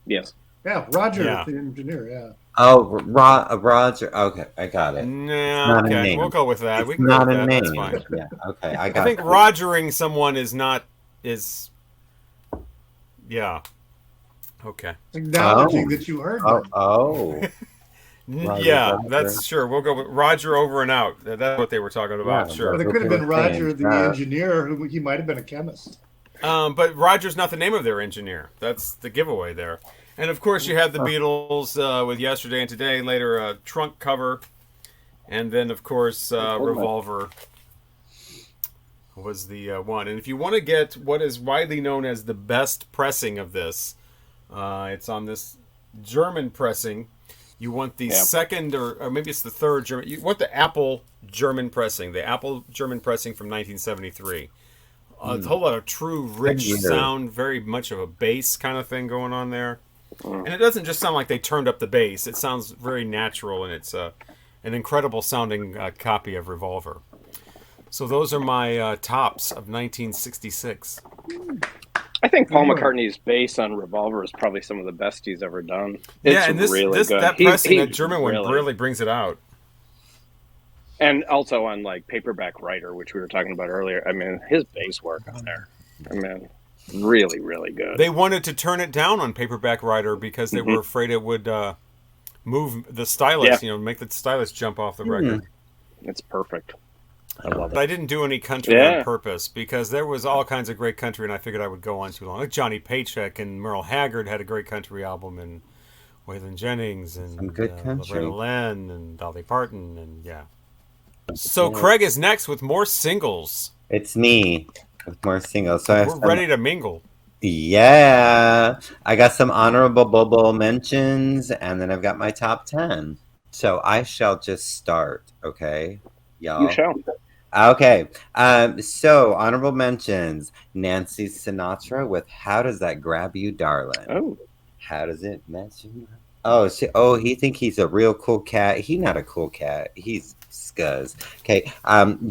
Yes. Yeah, Roger, the engineer. Yeah. Oh, Roger. Okay, I got it. No, okay, we'll go with that. It's we can not go with a that. name. That's fine. Yeah. Okay, I got. I think rogering someone is. Yeah. Okay. Acknowledging that you heard them. Yeah, that's sure. We'll go with Roger over and out. That's what they were talking about. Yeah, sure. But it could have been Roger the engineer, who he might have been a chemist. But Roger's not the name of their engineer. That's the giveaway there. And of course, you had the Beatles with Yesterday and Today. Later, Trunk cover, and then of course, Revolver was the one. And if you want to get what is widely known as the best pressing of this, it's on this German pressing. You want the second, or maybe it's the third German. You want the Apple German pressing, from 1973. A whole lot of true, rich sound, very much of a bass kind of thing going on there. And it doesn't just sound like they turned up the bass. It sounds very natural, and it's an incredible sounding copy of Revolver. So those are my tops of 1966. I think Paul McCartney's bass on Revolver is probably some of the best he's ever done. It's and really good. That pressing, that German one, really brings it out. And also on like Paperback Writer, which we were talking about earlier. I mean, his bass work on there, really, really good. They wanted to turn it down on Paperback Writer because they were afraid it would move the stylus, make the stylus jump off the record. It's perfect. I love it. But I didn't do any country on purpose because there was all kinds of great country, and I figured I would go on too long. Like Johnny Paycheck and Merle Haggard had a great country album, and Waylon Jennings and some good country. Loretta Lynn and Dolly Parton, and So Craig is next with more singles. It's me with more singles. So we're ready to mingle. Yeah, I got some honorable mentions, and then I've got my top 10. So I shall just start, okay, y'all? You shall. Okay, so honorable mentions: Nancy Sinatra with "How Does That Grab You, Darling?" Oh, how does it mess you? He think he's a real cool cat. He's not a cool cat. He's scuzz. Okay,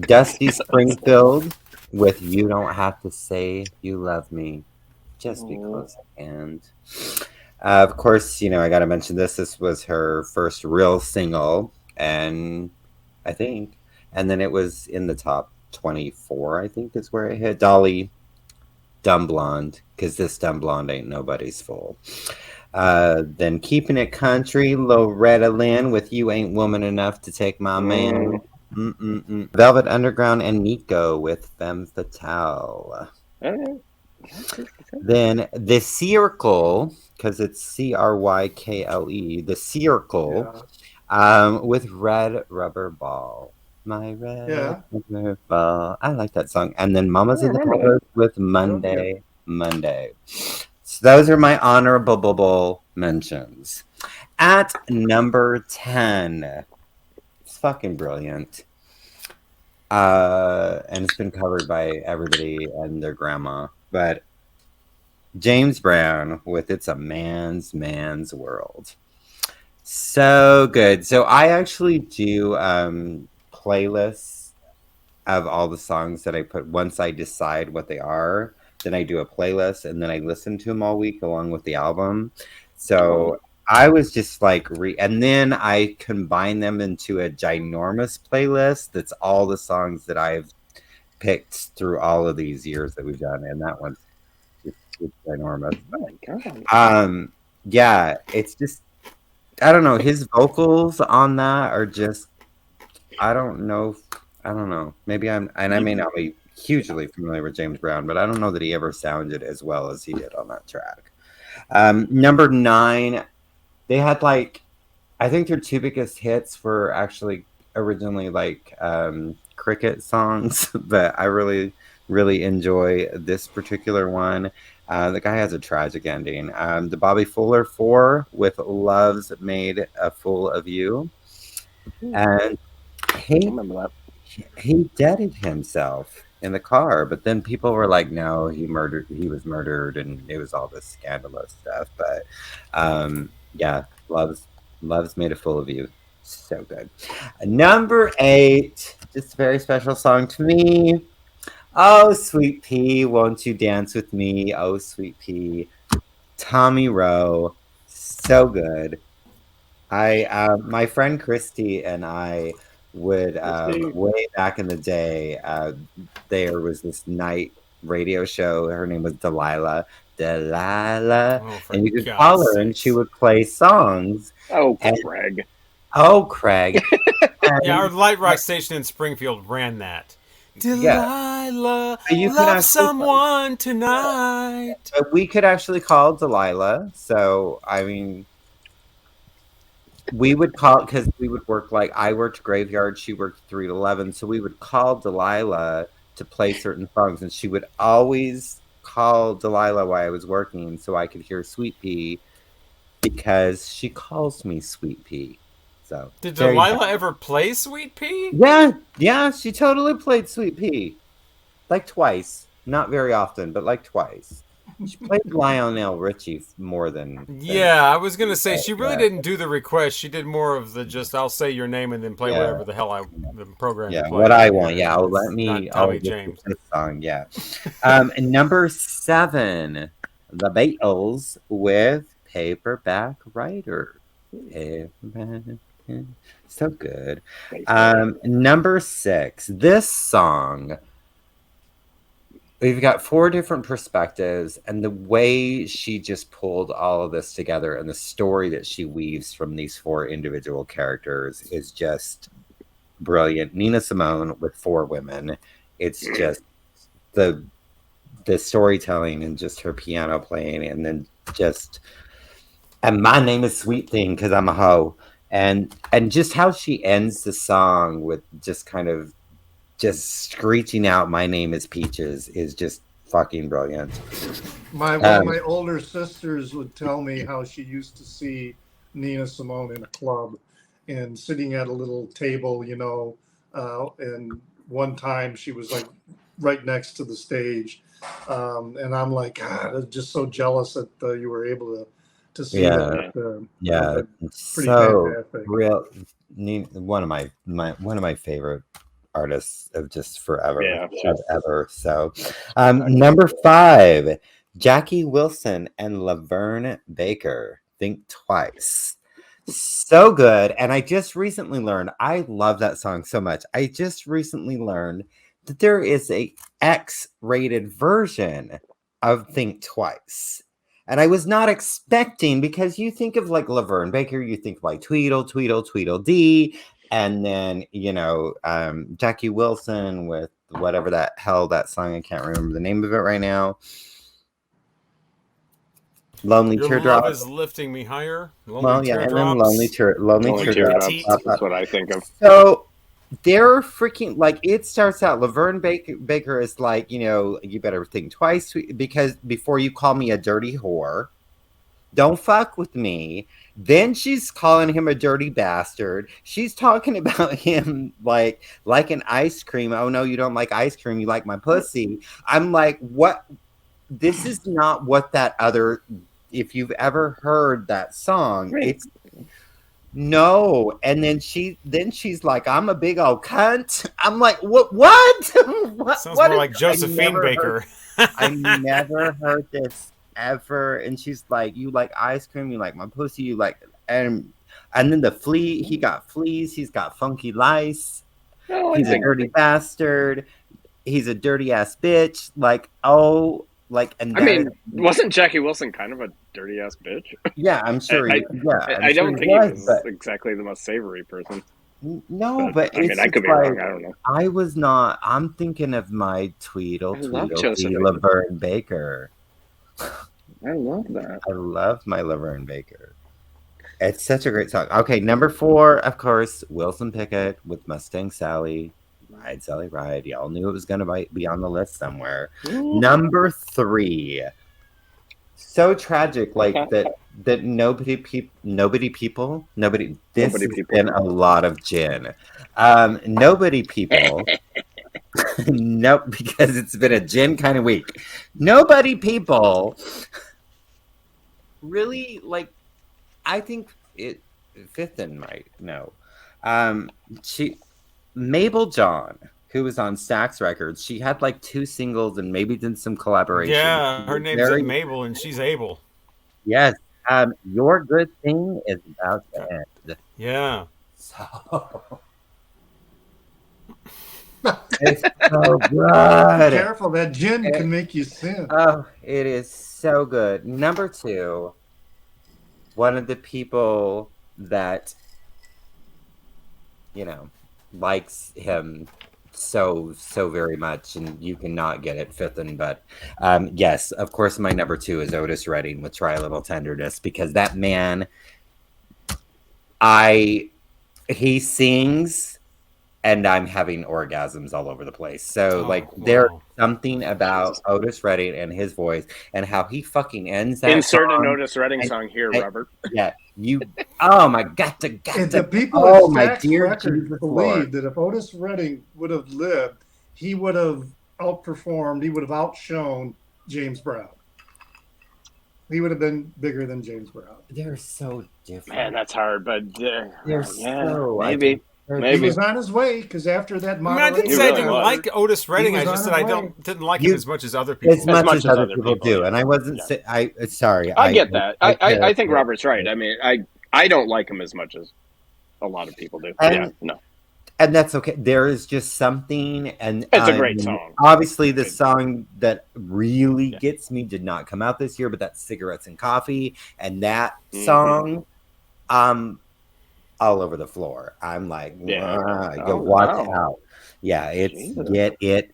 Dusty Springfield with "You Don't Have to Say You Love Me, Just Be Close." And of course, I got to mention this. This was her first real single, and I think. And then it was in the top 24, I think is where it hit. Dolly, Dumb Blonde, because this Dumb Blonde ain't nobody's fool. Then Keeping It Country, Loretta Lynn with You Ain't Woman Enough to Take My Man. Velvet Underground and Nico with Femme Fatale. Then The Circle, because it's Crykle, The Circle, with Red Rubber Ball. My red rubber ball. I like that song. And then Mamas and the Papas with Monday. So those are my honorable mentions. At number 10, it's fucking brilliant. And it's been covered by everybody and their grandma. But James Brown with It's a Man's World. So good. So I actually do playlists of all the songs that I put. Once I decide what they are, then I do a playlist and then I listen to them all week along with the album. So I was just like, and then I combine them into a ginormous playlist that's all the songs that I've picked through all of these years that we've done, and that one's it's ginormous. Oh my God. Yeah, it's just, I don't know. His vocals on that are just, I don't know. Maybe I may not be hugely familiar with James Brown, but I don't know that he ever sounded as well as he did on that track. Number 9, they had like, I think their 2 biggest hits were actually originally like cricket songs, but I really, really enjoy this particular one. The guy has a tragic ending. The Bobby Fuller 4 with Love's Made a Fool of You. And he deaded himself in the car, but then people were like, no, he was murdered, and it was all this scandalous stuff. But yeah, Love's Made a Fool of You. So good. Number 8, just a very special song to me. Oh, Sweet Pea, won't you dance with me? Oh, Sweet Pea. Tommy Rowe, so good. My friend Christy and I would, way back in the day, there was this night radio show. Her name was Delilah. And you could call her and she would play songs. Craig. Yeah, our light rock station in Springfield ran that. Delilah, love someone tonight. But we could actually call Delilah. So, I mean, we would call, because we would work, like, I worked graveyard, she worked 3 to 11. So we would call Delilah to play certain songs. And she would always call Delilah while I was working so I could hear Sweet Pea, because she calls me Sweet Pea. So did Delilah ever play Sweet Pea? Yeah, she totally played Sweet Pea. Like twice. Not very often, but like twice. She played Lionel Richie more than yeah, I was gonna say she really didn't do the request. She did more of the just I'll say your name and then play whatever the hell the program. Yeah, what I want. Yeah, I'll James. This song. Yeah. Number 7, the Beatles with Paperback Writer. So good. Number 6, this song. We've got 4 different perspectives, and the way she just pulled all of this together and the story that she weaves from these 4 individual characters is just brilliant. Nina Simone with 4 women. It's just the storytelling and just her piano playing, and then and my name is Sweet Thing because I'm a hoe. And just how she ends the song with just kind of just screeching out my name is Peaches is just fucking brilliant. One of my older sisters would tell me how she used to see Nina Simone in a club and sitting at a little table, and one time she was like right next to the stage. And I'm like, God, I'm just so jealous that you were able to see that. It's so fantastic. Real. One of my favorite artists of just forever. Ever. So, number 5, Jackie Wilson and Laverne Baker. Think Twice. So good. And I just recently learned, I love that song so much. I just recently learned that there is a X-rated version of Think Twice. And I was not expecting, because you think of like Laverne Baker, you think like Tweedledee, and then, Jackie Wilson with whatever that hell that song, I can't remember the name of it right now. Lonely Your Teardrop. love is lifting me higher. Well, yeah, and then Lonely Teardrops. That's what I think of. So they're freaking like it starts out. Laverne Baker is like, you better think twice because before you call me a dirty whore, don't fuck with me. Then she's calling him a dirty bastard. She's talking about him like an ice cream. Oh no, you don't like ice cream. You like my pussy. I'm like, what? This is not what that other. If you've ever heard that song, it's no. And then she's like, I'm a big old cunt. I'm like, what? What? Sounds more like Josephine Baker. I never heard this ever. And she's like, you like ice cream, you like my pussy, you like and then the flea, he got fleas, he's got funky lice. Oh, he's a dirty bastard. He's a dirty ass bitch. Wasn't Jackie Wilson kind of a dirty ass bitch? Yeah, I'm sure. I don't think he was exactly the most savory person. No, but I mean, I could be wrong. I don't know. I was not. I'm thinking of my Tweedledee Laverne Baker. I love that. I love my Laverne Baker. It's such a great song. Okay, number 4, of course, Wilson Pickett with Mustang Sally. Ride, Sally, Ride. Y'all knew it was going to be on the list somewhere. Ooh. Number 3. So tragic, like that nobody people. This has been a lot of gin. Nobody people. Nope, because it's been a gin kind of week. Nobody people. Really, like, I think Fithin might know. Mabel John, who was on Stax Records, she had like 2 singles and maybe did some collaboration. Yeah, her name's Mabel and she's able. Yes. Your Good Thing is about to end. Yeah. So it's so good. Be careful, that gin can make you sin. Oh, it is so good. Number 2, one of the people that likes him so very much, and you cannot get it Fithin, but yes, of course my number 2 is Otis Redding with Try a Little Tenderness, because that man, he sings and I'm having orgasms all over the place. So there's something about Otis Redding and his voice and how he fucking ends that Insert song. an Otis Redding song here, Robert. Yeah, oh my God, the people at Stax Records believe that if Otis Redding would have lived, he would have outperformed, he would have outshone James Brown. He would have been bigger than James Brown. They're so different. Man, that's hard, but they're so maybe. He was on his way because after that, I didn't say I didn't like Otis Redding. I just said I didn't like him as much as other people. As much as other people do, and I wasn't. Sorry, I get that. I think Robert's right. I mean, I don't like him as much as a lot of people do. And that's okay. There is just something, and it's a great song. Obviously, the song that really gets me did not come out this year, but that's "Cigarettes and Coffee," and that song, all over the floor. I'm like, watch out. Yeah, it's Get It.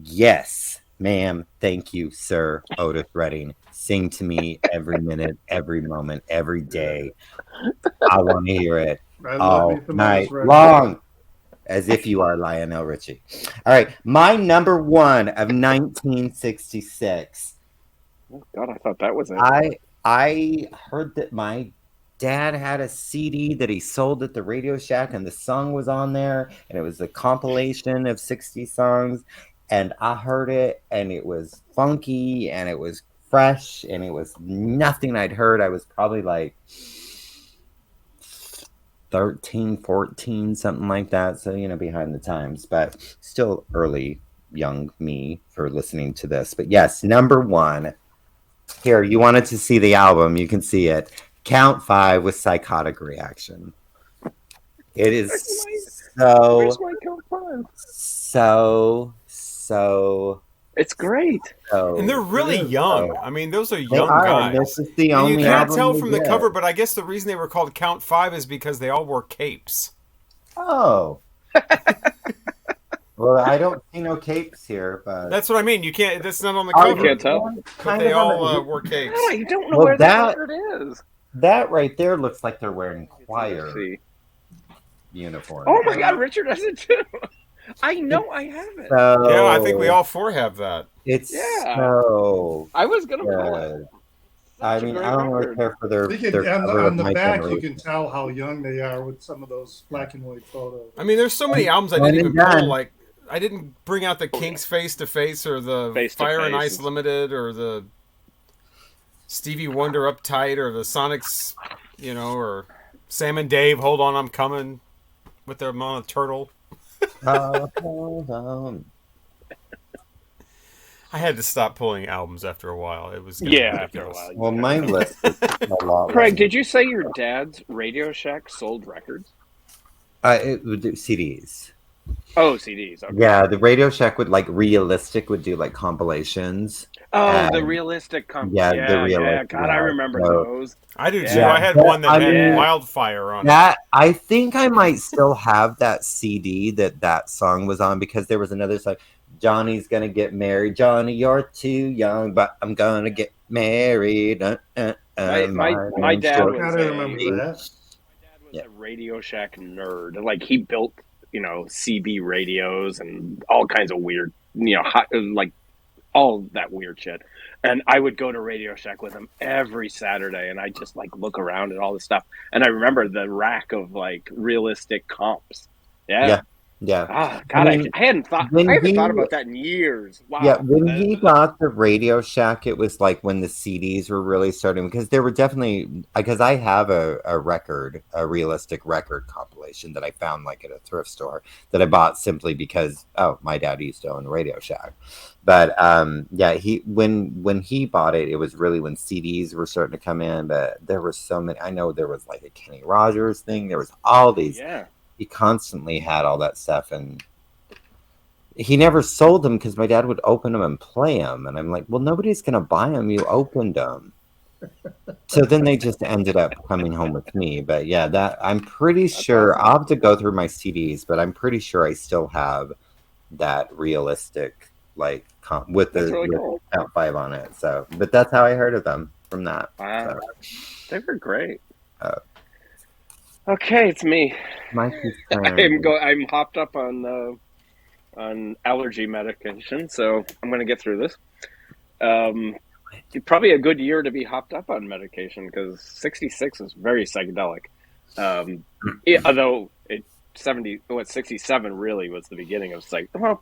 Yes, ma'am. Thank you, sir. Otis Redding. Sing to me every minute, every moment, every day. I want to hear it all night long. As if you are Lionel Richie. All right, my number 1 of 1966. Oh God, I thought that was it. I heard that my dad had a CD that he sold at the Radio Shack, and the song was on there, and it was a compilation of 60 songs, and I heard it, and it was funky, and it was fresh, and it was nothing I'd heard. I was probably like 13, 14, something like that, so behind the times, but still early young me for listening to this. But yes, number 1 here. You wanted to see the album, you can see it. Count 5 with Psychotic Reaction. It is so it's great. And they're really young. I mean, those are young guys. This is the only you can't tell from the cover, but I guess the reason they were called Count 5 is because they all wore capes. Oh. Well, I don't see no capes here, but that's what I mean. You can't. That's not on the I cover. can't tell. But they all wore capes. God, I don't know where that record is. That right there looks like they're wearing choir uniforms. Oh my God, Richard has it too. I know I have it. So, yeah, I think we all four have that. It's so I was gonna pull it. I mean, I don't really care for their on the back. Generation. You can tell how young they are with some of those black and white photos. I mean, there's so many albums I didn't even pull. Like, I didn't bring out the Kinks Face to Face or the Fire and Ice Limited or the Stevie Wonder Uptight or the Sonics, or Sam and Dave, Hold On, I'm Coming, with their on a turtle. Hold on. I had to stop pulling albums after a while. It was after a while. Well, my list is a lot. Craig, did you say your dad's Radio Shack sold records? It would do CDs. Oh, CDs. Okay. Yeah, the Radio Shack would Realistic would do compilations. Oh, the Realistic Yeah, the Realistic. God, I remember those. I do too. I had one that had Wildfire on it. I think I might still have that CD that song was on, because there was another song. Johnny's gonna get married. Johnny, you're too young, but I'm gonna get married. My dad was a Radio Shack nerd. Like, he built, CB radios and all kinds of weird, all that weird shit. And I would go to Radio Shack with him every Saturday, and I just look around at all this stuff. And I remember the rack of realistic comps. Yeah. Ah, God, I haven't thought about that in years. Wow. Yeah, when he bought the Radio Shack, it was when the CDs were really starting, because there were definitely, because I have a realistic record compilation that I found at a thrift store that I bought simply because my dad used to own Radio Shack. But when he bought it, it was really when CDs were starting to come in. But there were so many. I know there was a Kenny Rogers thing. There was all these. Yeah. He constantly had all that stuff, and he never sold them because my dad would open them and play them. And I'm like, well, nobody's going to buy them. You opened them. So then they just ended up coming home with me. But yeah, I'm pretty sure I'll have to go through my CDs, but I'm pretty sure I still have that Realistic, with the really cool. Count 5 on it. So, but that's how I heard of them, from that. Wow. So. They were great. Okay, it's me. I'm hopped up on allergy medication, so I'm going to get through this. Probably a good year to be hopped up on medication, because 66 is very psychedelic. Although 67 really was the beginning of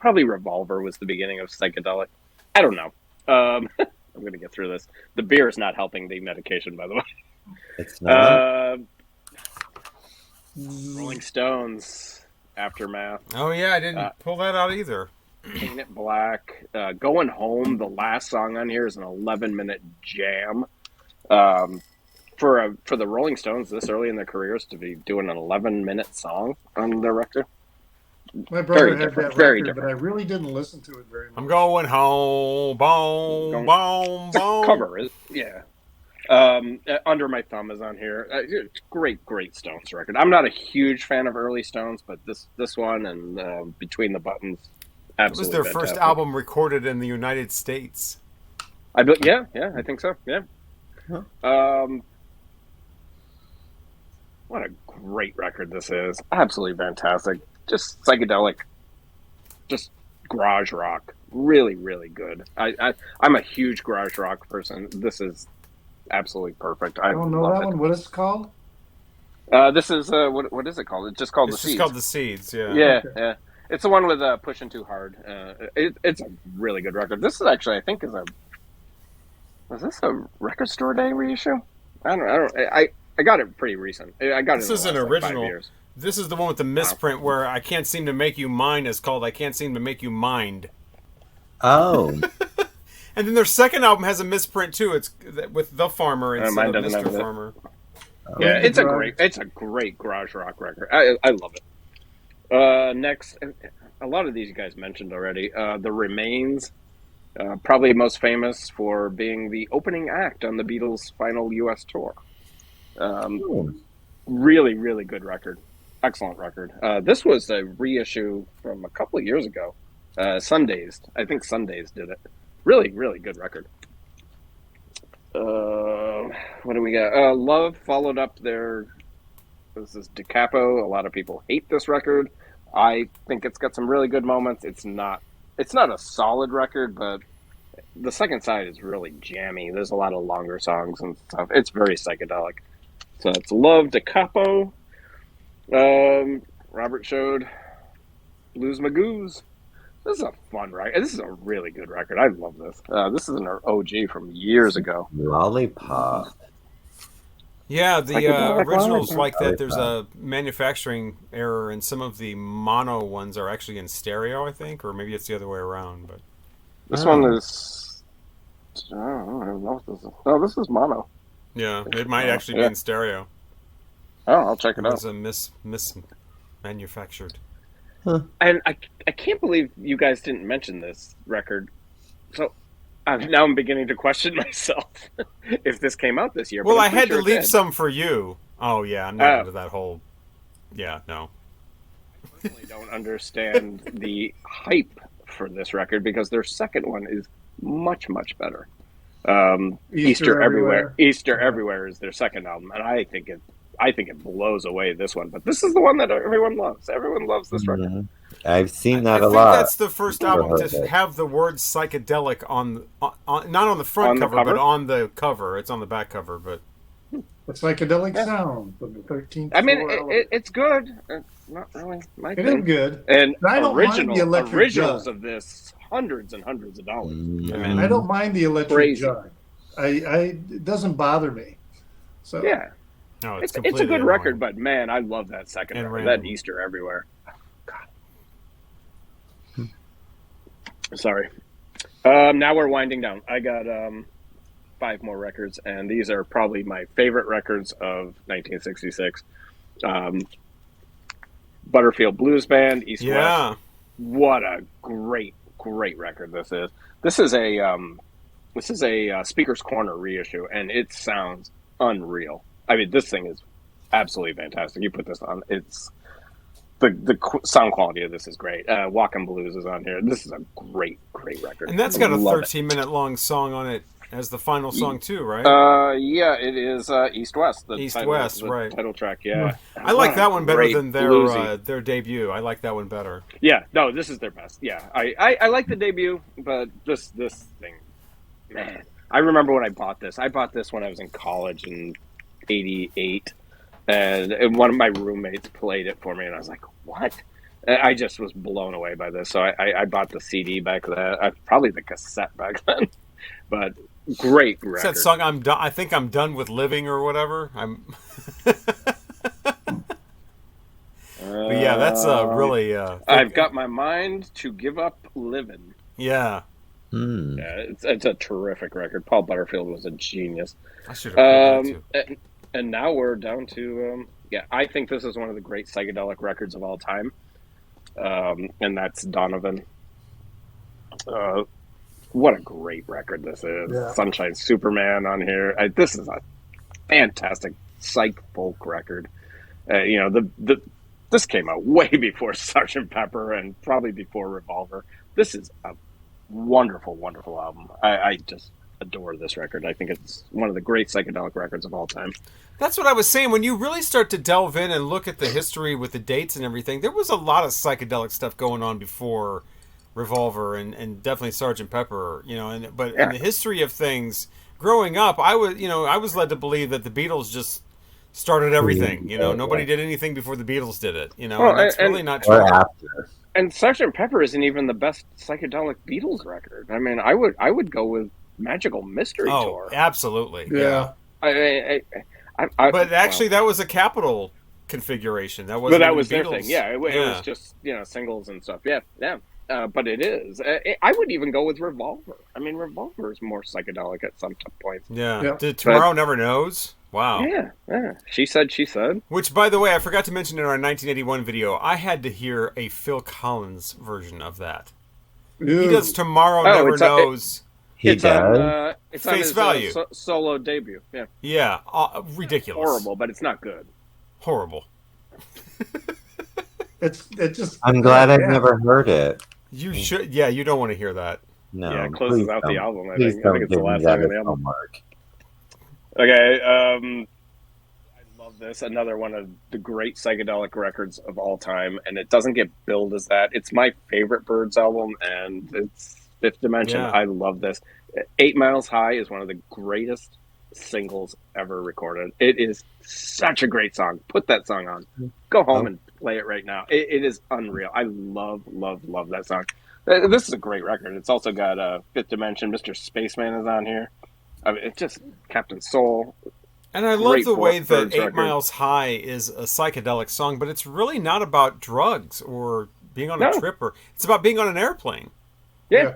probably Revolver was the beginning of psychedelic. I don't know. I'm going to get through this. The beer is not helping the medication, by the way. It's not. Rolling Stones, Aftermath. Oh yeah, I didn't pull that out either. Paint It Black. Going Home, the last song on here is an 11-minute jam. For the Rolling Stones this early in their careers to be doing an 11-minute song on their record. My brother had that record, but I really didn't listen to it very much. I'm going home, boom, boom, boom. Cover, yeah. Under My Thumb is on here. Great Stones record. I'm not a huge fan of early Stones, but this one and Between the Buttons, absolutely. It was their fantastic. first album recorded in the United States. I think so. Yeah. Huh. What a great record this is. Absolutely fantastic. Just psychedelic. Just garage rock. Really, really good. I'm a huge garage rock person. This is absolutely perfect. I don't know that one. What is it called? This is what is it called? It's just called The Seeds. It's called The Seeds. Yeah. Yeah. Okay. Yeah. It's the one with Pushing Too Hard. It's a really good record. This is actually, I think, was this a Record Store Day reissue? I don't know. I got it pretty recent. I got it. This is an original. This is the one with the misprint where I Can't Seem to Make You Mine is called I Can't Seem to Make You Mind. Oh. And then their second album has a misprint too. It's with The Farmer instead of Mr. Farmer. Yeah, it's a great garage rock record. I love it. Next, a lot of these you guys mentioned already. The Remains, probably most famous for being the opening act on the Beatles' final U.S. tour. Really, really good record. Excellent record. This was a reissue from a couple of years ago. Sundays. I think Sundays did it. Really, really good record. What do we got? Love followed up their... This is Da Capo. A lot of people hate this record. I think it's got some really good moments. It's not a solid record, but the second side is really jammy. There's a lot of longer songs and stuff. It's very psychedelic. So it's Love, Da Capo. Robert showed Blues Magoos. This is a fun record. This is a really good record. I love this. This is an OG from years ago. Lollipop. Yeah, the originals like that. There's a manufacturing error, and some of the mono ones are actually in stereo, I think, or maybe it's the other way around. But this one is... I don't know what this is. Oh, this is mono. Yeah, it might actually be in stereo. Oh, I'll check it out. It's a mismanufactured. Huh. And I can't believe you guys didn't mention this record. So now I'm beginning to question myself if this came out this year. Well, I had to leave some for you. Oh, yeah, I'm not into that whole... Yeah, no. I personally don't understand the hype for this record because their second one is much, much better. Easter Everywhere. Easter Everywhere is their second album, and I think it blows away this one. But this is the one that everyone loves. Everyone loves this record. I've seen that a lot. I think that's the first album to have the word psychedelic on not on the front cover, but on the cover. It's on the back cover, but the psychedelic sound from the 13th. I mean, it's good. It's not really my thing. It is good. And originals of this, hundreds and hundreds of dollars. I don't mind the electric jug. It doesn't bother me. So yeah. No, it's a good record, but man, I love that second record. That Easter Everywhere. Oh, God. Sorry. Now we're winding down. I got 5 more records, and these are probably my favorite records of 1966. Butterfield Blues Band, East West. What a great record this is. This is a Speaker's Corner reissue, and it sounds unreal. I mean, this thing is absolutely fantastic. You put this on, it's the sound quality of this is great. Walkin' Blues is on here. This is a great record. And that's got a 13-minute long song on it as the final song too, right? Yeah, it is East West. Right? Title track. Yeah, I like that one better than their debut. I like that one better. Yeah, no, this is their best. Yeah, I like the debut, but this thing, man. I remember when I bought this. I bought this when I was in college in '88, and one of my roommates played it for me, and I was like, "What?" I just was blown away by this. So I bought the CD back then, probably the cassette back then, but great record. It's that song I think I'm done with living or whatever. But yeah, that's really. I've got my mind to give up living. Yeah. Yeah, it's a terrific record. Paul Butterfield was a genius. I should have played that too. And now we're down to I think this is one of the great psychedelic records of all time, and that's Donovan. What a great record this is! Yeah. Sunshine Superman on here. This is a fantastic psych folk record. This came out way before Sgt. Pepper and probably before Revolver. This is a wonderful album. I just adore this record. I think it's one of the great psychedelic records of all time. That's what I was saying. When you really start to delve in and look at the history with the dates and everything, there was a lot of psychedelic stuff going on before Revolver and definitely Sgt. Pepper. In the history of things, growing up, I was led to believe that the Beatles just started everything. Nobody did anything before the Beatles did it. And that's really not true. And Sgt. Pepper isn't even the best psychedelic Beatles record. I mean, I would go with Magical Mystery Tour. Absolutely. Yeah. But actually, that was a Capitol configuration. That was their thing. Yeah, it was just singles and stuff. Yeah. But it is. I would even go with Revolver. I mean, Revolver is more psychedelic at some points. Yeah. Did Tomorrow Never Knows? Wow. Yeah. She said. Which, by the way, I forgot to mention in our 1981 video, I had to hear a Phil Collins version of that. Ooh. He does Tomorrow Never Knows. It's on Face his Value solo debut. Yeah. Yeah. Ridiculous. Horrible, but it's not good. Horrible. It just. I'm glad I've never heard it. You should. Yeah, you don't want to hear that. No, yeah, it closes out the don't. album. I Please think don't it's the give me last that song on the as album. homework. Okay, I love this. Another one of the great psychedelic records of all time, and it doesn't get billed as that. It's my favorite Byrds album, and it's Fifth Dimension. Yeah. I love this. 8 Miles High is one of the greatest singles ever recorded. It is such a great song. Put that song on. Go home and play it right now. It is unreal. I love that song. This is a great record. It's also got Fifth Dimension. Mr. Spaceman is on here. I mean, it's just Captain Soul. And I love the way that Byrds 8 record. Miles High is a psychedelic song, but it's really not about drugs or being on a trip. It's about being on an airplane. Yeah.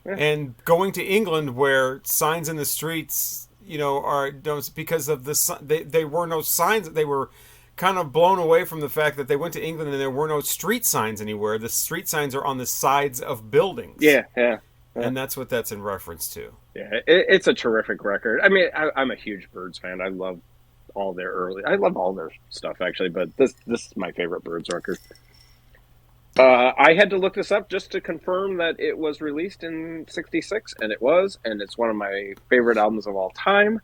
And going to England where signs in the streets, are because of they were no signs. They were kind of blown away from the fact that they went to England and there were no street signs anywhere. The street signs are on the sides of buildings. Yeah. And that's what that's in reference to. Yeah, it's a terrific record. I mean, I'm a huge Byrds fan. I love all their stuff actually, but this is my favorite Byrds record. I had to look this up just to confirm that it was released in '66, and it was, and it's one of my favorite albums of all time.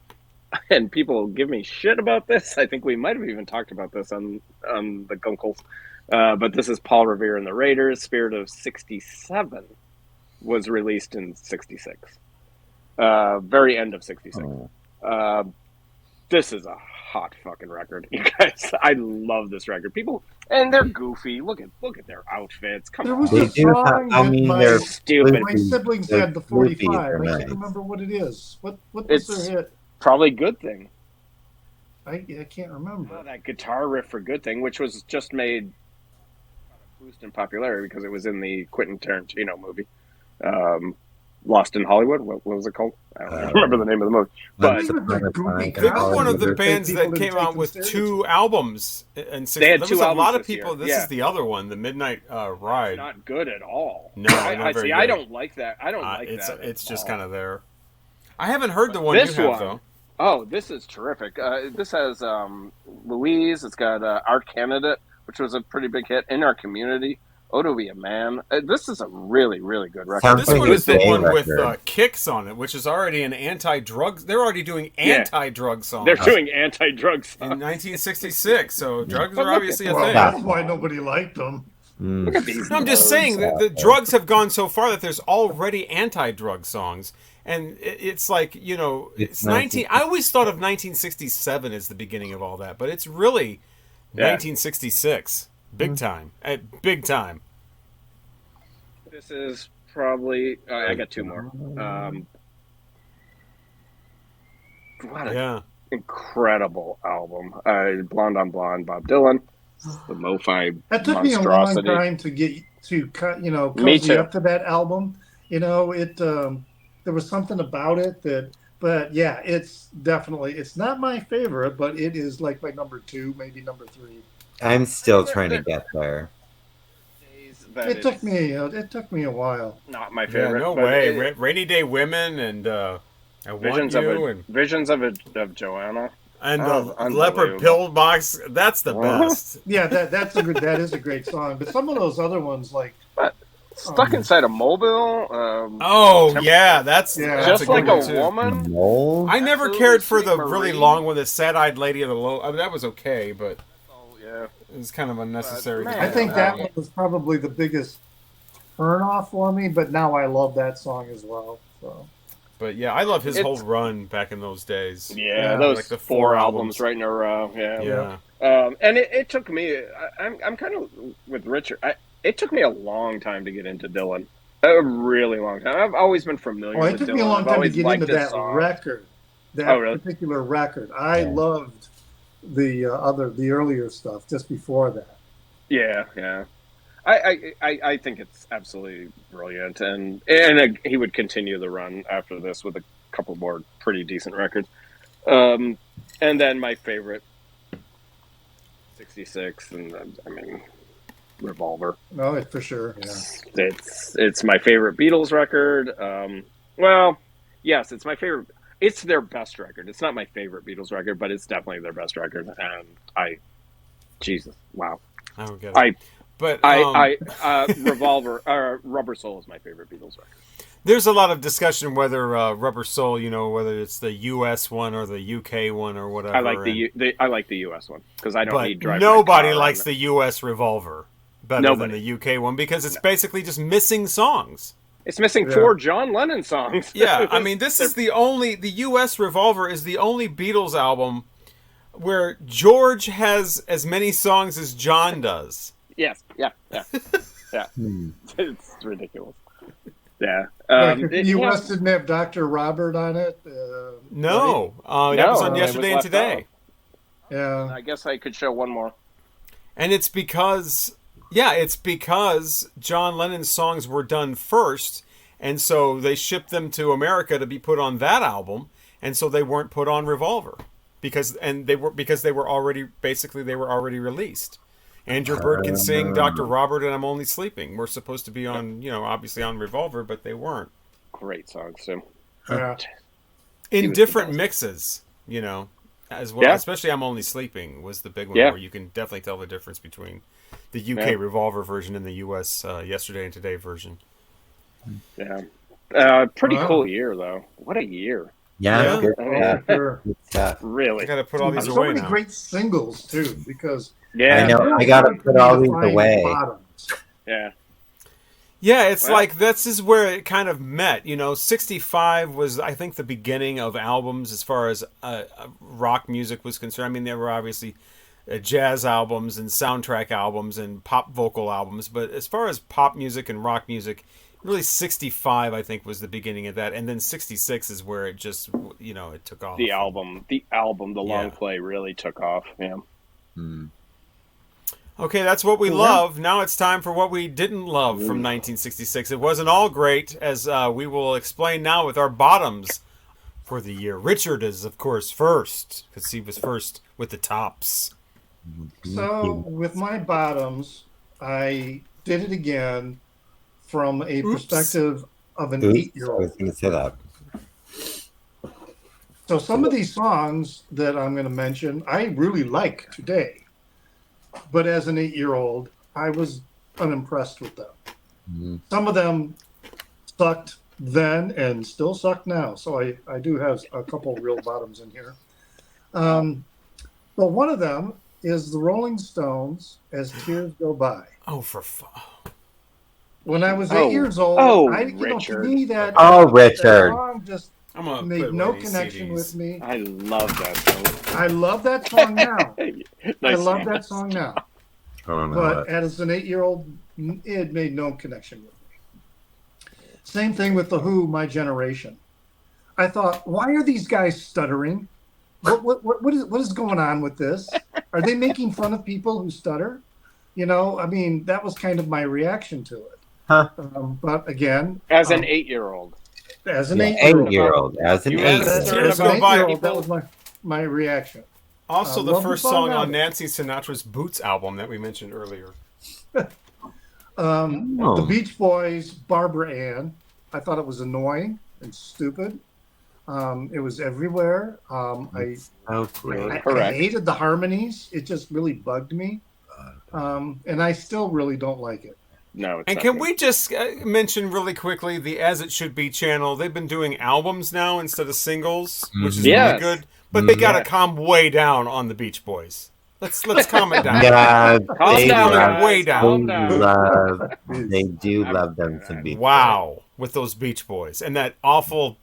And people give me shit about this. I think we might have even talked about this on the Guncles. But this is Paul Revere and the Raiders. Spirit of '67 was released in '66. Very end of '66. This is a hot fucking record, you guys. I love this record. People, and they're goofy. Look at their outfits. Come on. There was a song they're stupid. My siblings had the 45. I can't remember what it is. What was their hit? Probably Good Thing. I can't remember. That guitar riff for Good Thing, which was just made a boost in popularity because it was in the Quentin Tarantino movie. Lost in Hollywood. What was it called? I don't remember the name of the movie. But they were one of the bands that came out with 2 albums. And they had 2 there was a lot of people. This is the other one, the Midnight Ride. It's not good at all. No, I see. Good. I don't like that. I don't like that. It's just kind of there. I haven't heard the one you have though. Oh, this is terrific. This has Louise. It's got Our Candidate, which was a pretty big hit in our community. Oh, to Be a Man. This is a really, really good record. This one is the one with Kicks on it, which is already an anti-drug. They're already doing anti-drug songs. They're doing anti-drug songs. In 1966, so drugs are obviously a thing. That's why nobody liked them. Look at these. No, I'm just saying that the drugs have gone so far that there's already anti-drug songs. And it's like, it's 19... I always thought of 1967 as the beginning of all that, but it's really 1966. Big time. Big time. This is probably... I got 2 more. What an incredible album. Blonde on Blonde, Bob Dylan. The Mo-Fi That took me a long time to get to cozy up to that album. There was something about it but yeah, it's not my favorite, but it is like my number 2, maybe number 3. I'm still trying to get there. It took me a while. Not my favorite. Yeah, no way. Rainy Day Women and Visions of Joanna. And Leopard Pillbox, that's the best. Yeah, that is a great song. But some of those other ones, like Stuck Inside a Mobile. That's Just a Like a Woman. I never cared for the really long one, the Sad-Eyed Lady of the Low. I mean, that was okay, but it was kind of unnecessary. I think that one was probably the biggest turn-off for me, but now I love that song as well. So. But yeah, I love his whole run back in those days. Yeah, those like the 4 albums right in a row. Yeah. And it took me. I'm kind of with Richard. It took me a long time to get into Dylan. A really long time. I've always been familiar with Dylan. It took me a long time to get into that record. That particular record. I loved the earlier stuff just before that. Yeah. I think it's absolutely brilliant, and he would continue the run after this with a couple more pretty decent records. And then my favorite, 66, and I mean, Revolver. No, for sure. Yeah. It's my favorite Beatles record. Well, yes, it's my favorite. It's their best record. It's not my favorite Beatles record, but it's definitely their best record, and I Jesus, wow. I don't get it. Revolver, Rubber Soul is my favorite Beatles record. There's a lot of discussion whether Rubber Soul, whether it's the U.S. one or the U.K. one or whatever. I like the U.S. one because I don't need drive. Nobody likes the U.S. Revolver better than the U.K. one because it's basically just missing songs. It's missing 4 John Lennon songs. Yeah, I mean, this is the U.S. Revolver is the only Beatles album where George has as many songs as John does. Yes, yeah. It's ridiculous. Yeah. U.S. didn't have Dr. Robert on it? No. That was on Yesterday and Today. Out. Yeah. I guess I could show one more. And it's because John Lennon's songs were done first, and so they shipped them to America to be put on that album, and so they weren't put on Revolver because they were already released. Andrew Bird Can Sing, Dr. Robert, and I'm Only Sleeping. We're supposed to be on, obviously on Revolver, but they weren't. Great songs, too. Yeah. In different mixes, as well. Yeah. Especially I'm Only Sleeping was the big one where you can definitely tell the difference between the UK Revolver version and the US Yesterday and Today version. Yeah. Pretty cool year, though. What a year. Yeah. Sure. Really. I got to put all these away now. So many great singles, too, because... Yeah, I know. I got to put all these away. Yeah. Yeah, it's like this is where it kind of met. 65 was, I think, the beginning of albums as far as rock music was concerned. I mean, there were obviously jazz albums and soundtrack albums and pop vocal albums. But as far as pop music and rock music, really 65, I think, was the beginning of that. And then 66 is where it just, it took off. The album, the long play really took off. Yeah. Hmm. Okay, that's what we love. Now it's time for what we didn't love from 1966. It wasn't all great, as we will explain now with our bottoms for the year. Richard is, of course, first, because he was first with the tops. So, with my bottoms, I did it again from a perspective of an 8-year-old. I was going to say that. So, some of these songs that I'm going to mention, I really like today. But as an 8-year-old, I was unimpressed with them. Mm-hmm. Some of them sucked then and still suck now. So I do have a couple of real bottoms in here. But one of them is the Rolling Stones, As Tears Go By. Oh, for fun. When I was 8 years old, to me that Richard. song just made no connection with me. I love that song. I love that song now. I love that song now. But as an 8-year-old, it made no connection with me. Same thing with The Who, My Generation. I thought, why are these guys stuttering? What is going on with this? Are they making fun of people who stutter? That was kind of my reaction to it. Huh. But again, as an 8-year-old. As an 8-year-old. As an 8-year-old, that was my reaction. Also, the first song on Nancy Sinatra's Boots album that we mentioned earlier. The Beach Boys, Barbara Ann. I thought it was annoying and stupid. It was everywhere. I hated the harmonies. It just really bugged me. And I still really don't like it. No, and can we just mention really quickly the As It Should Be channel? They've been doing albums now instead of singles, which is really good. But they got to calm way down on the Beach Boys. Let's calm it down. Yeah, way down. They do love them some Beach Boys. With those Beach Boys and that awful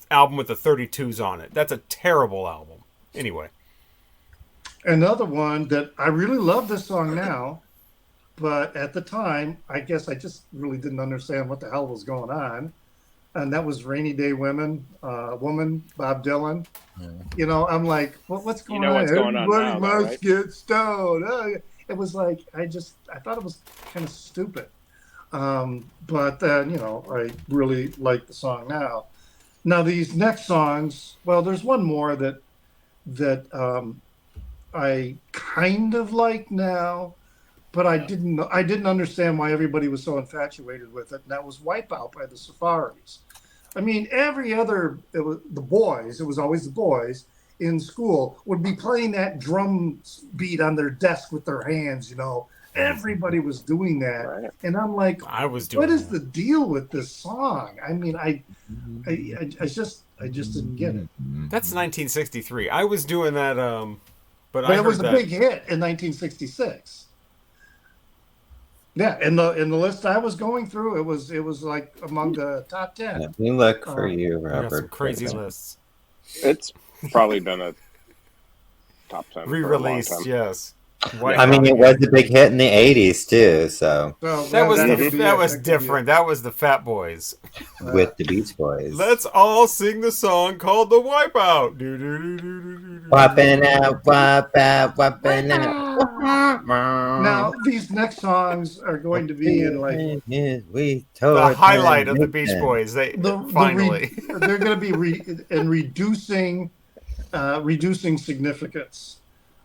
album with the 32s on it. That's a terrible album. Anyway, another one that I really love this song now. But at the time, I guess I just really didn't understand what the hell was going on. And that was Rainy Day Woman, Bob Dylan. Yeah. I'm like, what's going on? What's going on now, must get stoned. It was like, I thought it was kind of stupid. But then, I really like the song now. Now, these next songs, well, there's one more that I kind of like now. But I didn't understand why everybody was so infatuated with it, and that was Wipeout by the Safaris. I mean, every other, it was the boys. It was always the boys, in school would be playing that drum beat on their desk with their hands, you know. Everybody was doing that. Right. And I'm like, I was doing what is that. the deal with this song? I mean, I just didn't get it. That's 1963. I was doing that, but But I it was heard a that. big hit in 1966. Yeah, in the list I was going through, it was like among the top 10. Let me look for you, I got some Robert. crazy lists. It's probably been a top 10 Re-released, for a long time. yes. I mean, it was a big hit in the 80s too, so So That was could be that it, was could be it. different. That was the Fat Boys. with the Beach Boys. Let's all sing the song called "The Wipeout." Whopping out, whopping out. Now these next songs are going to be in like The highlight of the Beach Boys. They finally. they're going to be reducing significance.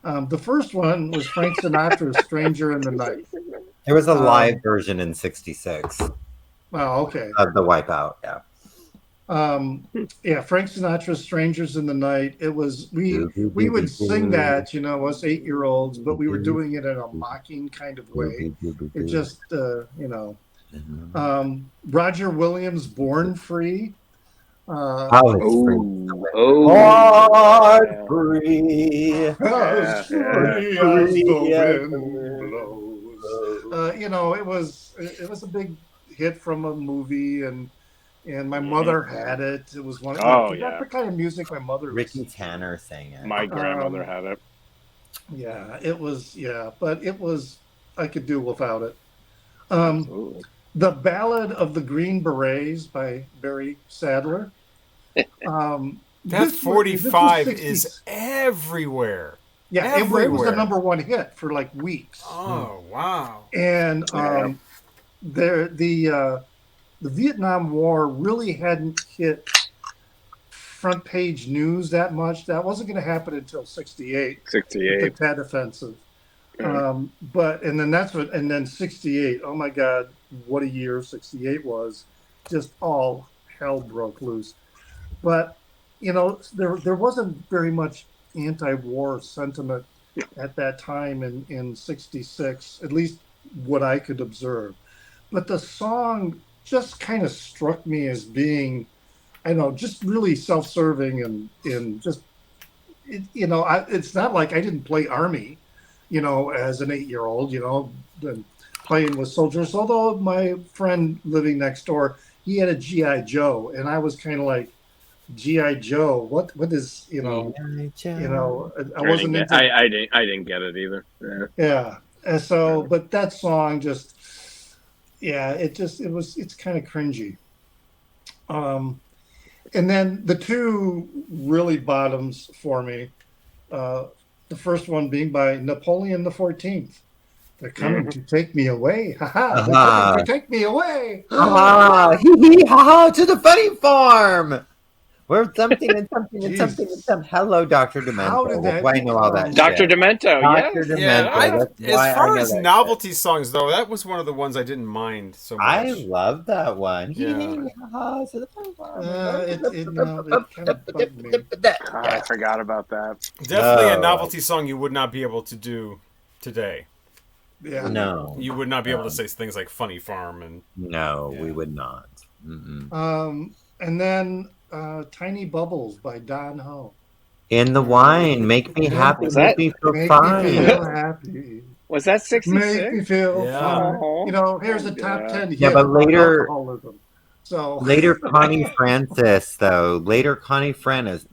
The first one was Frank Sinatra's "Stranger in the Night." There was a live version in '66 Oh, okay. of the Wipeout. Yeah. Yeah, Frank Sinatra's "Strangers in the Night." It was we would sing that, you know, us 8-year-olds, but we were doing it in a mocking kind of way. It just, you know, Roger Williams' "Born Free." Heart free. As free as the wind blows. You know, it was a big hit from a movie, and my mother had it. It was one. That's the kind of music my mother. Ricky Tanner sang it. My grandmother had it. Yeah, it was. Yeah, but it was. I could do without it. The Ballad of the Green Berets by Barry Sadler. That 45 is everywhere. Yeah, everywhere. It was the #1 hit for like weeks. Oh wow! And the Vietnam War really hadn't hit front page news that much. That wasn't going to happen until 68. The Tet Offensive. But then 68. Oh my God, what a year 68 was! Just all hell broke loose. But you know, there wasn't very much anti-war sentiment at that time in 66, at least what I could observe. But the song just kind of struck me as being, I don't know, just really self-serving and just, you know, it's not like I didn't play Army, you know, as an 8-year-old, you know, and playing with soldiers. Although my friend living next door, he had a G.I. Joe, and I was kind of like, G.I. Joe, what is, you know, I wasn't into, I didn't get it either. Yeah. And so, but that song just, yeah, it's kind of cringy. And then the two really bottoms for me, the first one being by Napoleon the 14th. They're coming to take me away. Ha ha. They're coming to take me away. Ha ha. Hee hee ha ha to the funny farm. We're something and something and something and something. Hello, Dr. Demento. How did that why I know all that Dr. shit. Demento, Dr. Demento. As far as novelty songs, though, that was one of the ones I didn't mind so much. I love that one. Yeah. It kind of bugged me. I forgot about that. Definitely a novelty song you would not be able to do today. Yeah. No. You would not be able to say things like Funny Farm and No, we would not. Mm-mm. And then Tiny Bubbles by Don Ho. In the wine, make me happy, make me feel fine. Me feel happy. Was that 66? Make me feel fine. You know, here's a top 10 hit but later, alcoholism. So later Connie Francis, though. Later Connie Francis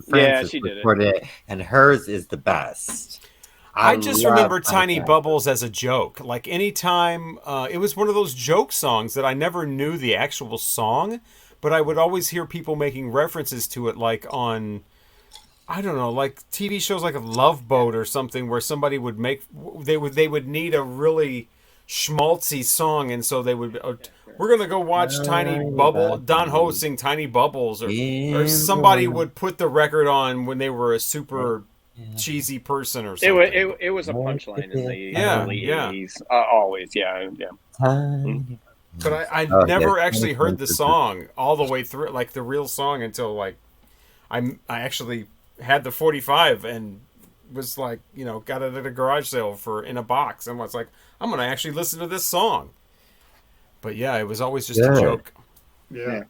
she did recorded it, and hers is the best. I just remember Tiny Bubbles as a joke. Like anytime, it was one of those joke songs that I never knew the actual song, but I would always hear people making references to it, like on, I don't know, like TV shows like a Love Boat or something, where somebody would they would need a really schmaltzy song, and so they would, we're gonna go watch Tiny Bubble, Don Ho sing Tiny Bubbles, or somebody would put the record on when they were a super cheesy person or something. It was a punchline in the early 80s. Always, yeah. But I never actually heard the song all the way through, like the real song, until like I actually had the 45 and was like, got it at a garage sale in a box, and was like, I'm gonna actually listen to this song. But yeah, it was always just a joke. Yeah.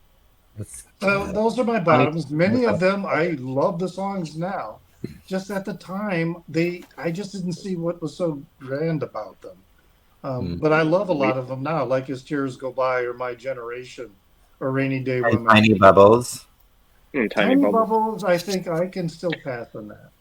Those are my bottoms. Many of them, I love the songs now. Just at the time, I just didn't see what was so grand about them. But I love a lot of them now, like As Tears Go By or My Generation or Rainy Day Women. Tiny Bubbles. Tiny Bubbles, I think I can still pass on that.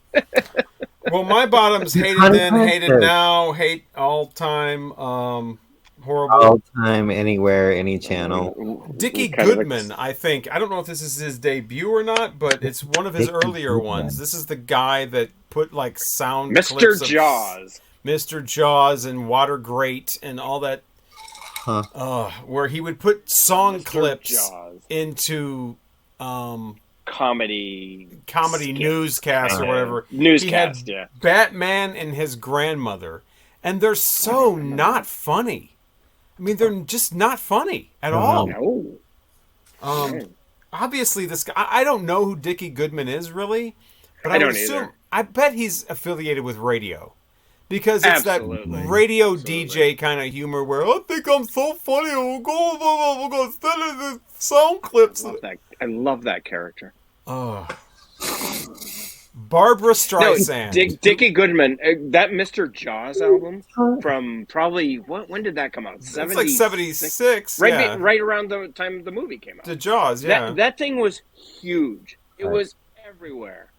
Well, my bottoms: hated then, hated now, hate all time, horrible. All time, anywhere, any channel. Dickie Goodman, I think. I don't know if this is his debut or not, but it's one of his earlier ones. This is the guy that put like sound Mr. clips of Jaws. Mr. Jaws and Water Great and all that. Where he would put song clips into comedy newscasts or whatever. Newscast, he had Batman and his grandmother, and they're so not funny. I mean, they're just not funny at all. No. Obviously, this guy, I don't know who Dickie Goodman is really, but I would assume, I bet he's affiliated with radio. Because it's that radio DJ kind of humor where I think I'm so funny, we're going to send it the sound clips. I love that character. Oh. Barbara Streisand. No, Dickie Goodman, that Mr. Jaws album from probably, when did that come out? It's like 76. Right around the time the movie came out. The Jaws, yeah. That thing was huge. It was everywhere.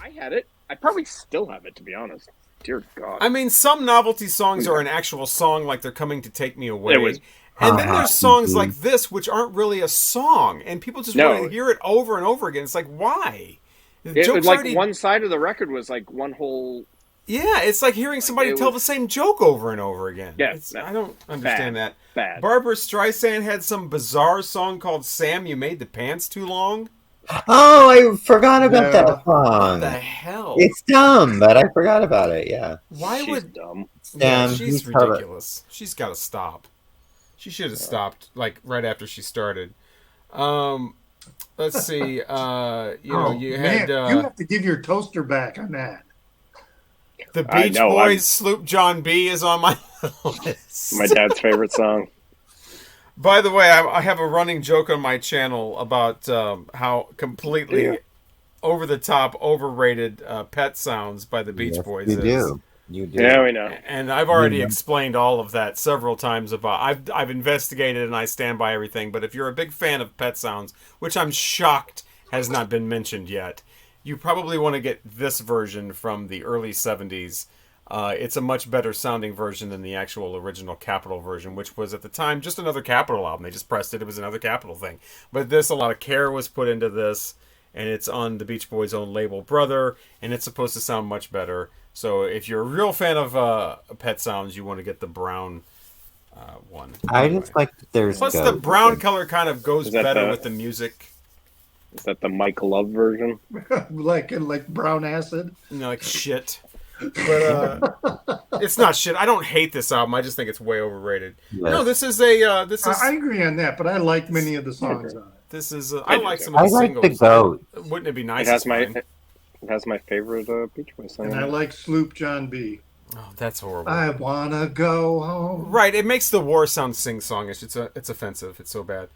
I had it. I probably still have it, to be honest. Dear God. I mean, some novelty songs are an actual song, like They're Coming to Take Me Away. And then there's songs like this, which aren't really a song. And people just want to hear it over and over again. It's like, why? One side of the record was like one whole... Yeah, it's like hearing somebody tell the same joke over and over again. Yeah, I don't understand that. Bad. Barbara Streisand had some bizarre song called Sam, You Made the Pants Too Long. Oh, I forgot about that song. What the hell? It's dumb, but I forgot about it, yeah. She's dumb. Yeah, she's ridiculous. She's got to stop. She should have stopped, like, right after she started. Let's see. You have to give your toaster back on that. The Beach Boys' Sloop John B. is on my list. My dad's favorite song. By the way, I have a running joke on my channel about how completely over-the-top, overrated Pet Sounds by the Beach Boys is. You do. Yeah, we know. And I've already explained all of that several times about. I've investigated and I stand by everything. But if you're a big fan of Pet Sounds, which I'm shocked has not been mentioned yet, you probably want to get this version from the early 70s. It's a much better sounding version than the actual original Capitol version, which was at the time just another Capitol album. They just pressed it. It was another Capitol thing. But a lot of care was put into this, and it's on the Beach Boys' own label, Brother, and it's supposed to sound much better. So if you're a real fan of Pet Sounds, you want to get the brown one. I just like that there's... Plus the brown color kind of goes better with the music. Is that the Mike Love version? like brown acid? Like shit. But it's not shit. I don't hate this album. I just think it's way overrated. Yes. No, this is. I agree on that, but I like many of the songs on it. This is. I like some of the singles. I like the Goat. Wouldn't it be nice? It has my favorite Beach Boys song. And I like Sloop John B. Oh, that's horrible. I wanna go home. Right, it makes the war sound sing-songish. It's offensive. It's so bad.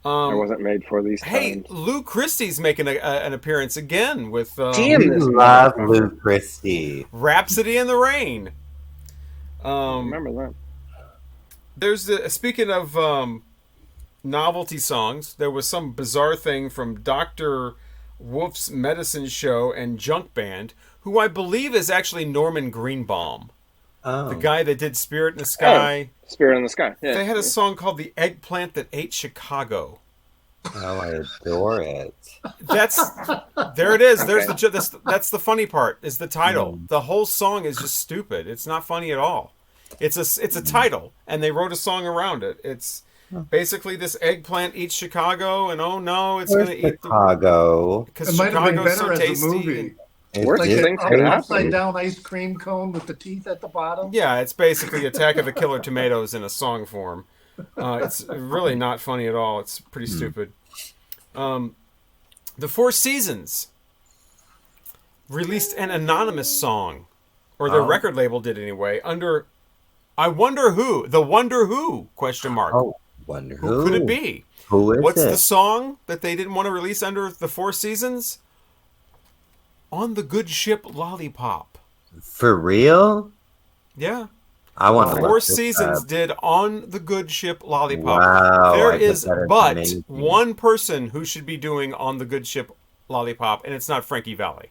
I wasn't made for these times. Hey, Lou Christie's making an appearance again with... love Lou Christie. Rhapsody in the Rain. Remember that. There's speaking of novelty songs, there was some bizarre thing from Dr. Wolf's Medicine Show and Junk Band, who I believe is actually Norman Greenbaum. Oh. The guy that did Spirit in the Sky. Spirit in the Sky. Yeah. They had a song called The Eggplant That Ate Chicago. Oh, I adore it. There it is. There's that's the funny part, is the title. The whole song is just stupid. It's not funny at all. It's a title, and they wrote a song around it. It's basically this eggplant eats Chicago, and oh no, it's going to eat Chicago. Because Chicago's so tasty. Movie. Like an upside down ice cream cone with the teeth at the bottom. Yeah, it's basically Attack of the Killer Tomatoes in a song form. It's really not funny at all. It's pretty stupid. The Four Seasons released an anonymous song, or their record label did anyway, under I Wonder Who, the Wonder Who, question mark. Oh, Wonder Who. Who could it be? Who is What's it? the song that they didn't want to release under the Four Seasons? On the Good Ship Lollipop. For real? Yeah. I want to Four Seasons did On the Good Ship Lollipop. Wow, there is but one person who should be doing On the Good Ship Lollipop, and it's not Frankie Valli.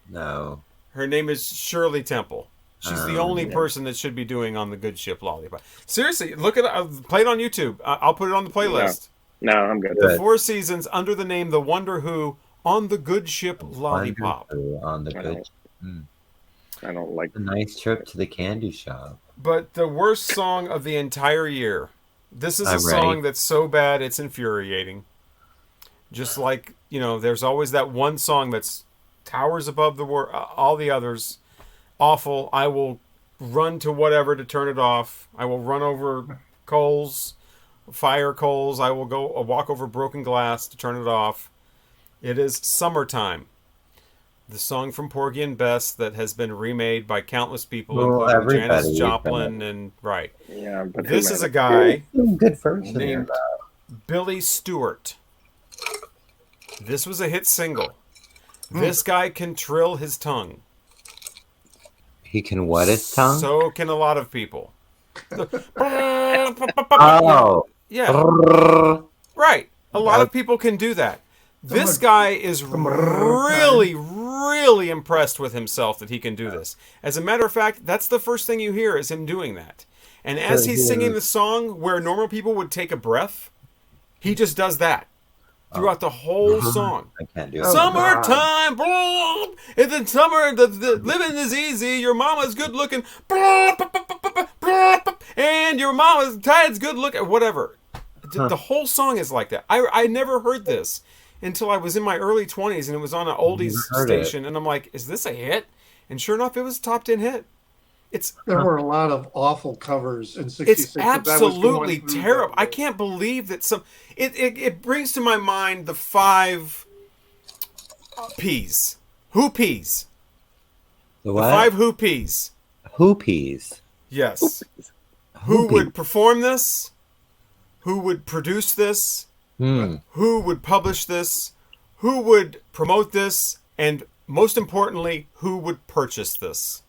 No. Her name is Shirley Temple. She's the only person that should be doing On the Good Ship Lollipop. Seriously, look at it. Play it on YouTube. I'll put it on the playlist. No, I'm good. The Four Seasons under the name The Wonder Who On the Good Ship Lollipop. On the good. I don't like a nice trip to the candy shop. But the worst song of the entire year. This is a song that's so bad it's infuriating. Just like, there's always that one song that's towers above all the others. Awful. I will run to whatever to turn it off. I will run over fire coals. I will walk over broken glass to turn it off. It is Summertime. The song from Porgy and Bess that has been remade by countless people, including Janis Joplin and right. Yeah, but this is a guy good version named Billy Stewart. This was a hit single. This guy can trill his tongue. He can what his tongue? So can a lot of people. Oh. Yeah. Right. A lot of people can do that. This guy is really, really impressed with himself that he can do this. As a matter of fact, that's the first thing you hear is him doing that. And as he's singing the song where normal people would take a breath, he just does that throughout the whole song. I can't do it. Summertime, in the summer, the living is easy. Your mama's good looking, and your dad's good looking. Whatever. The whole song is like that. I never heard this until I was in my early 20s, and it was on an oldies station, and I'm like, is this a hit? And sure enough, it was a top 10 hit. There were a lot of awful covers in '66. It's absolutely terrible. I can't believe that it brings to my mind the 5 P's. Who P's? The what? The 5 Who P's. Who P's? Yes. Who would perform this? Who would produce this? Who would publish this? Who would promote this? And most importantly, who would purchase this?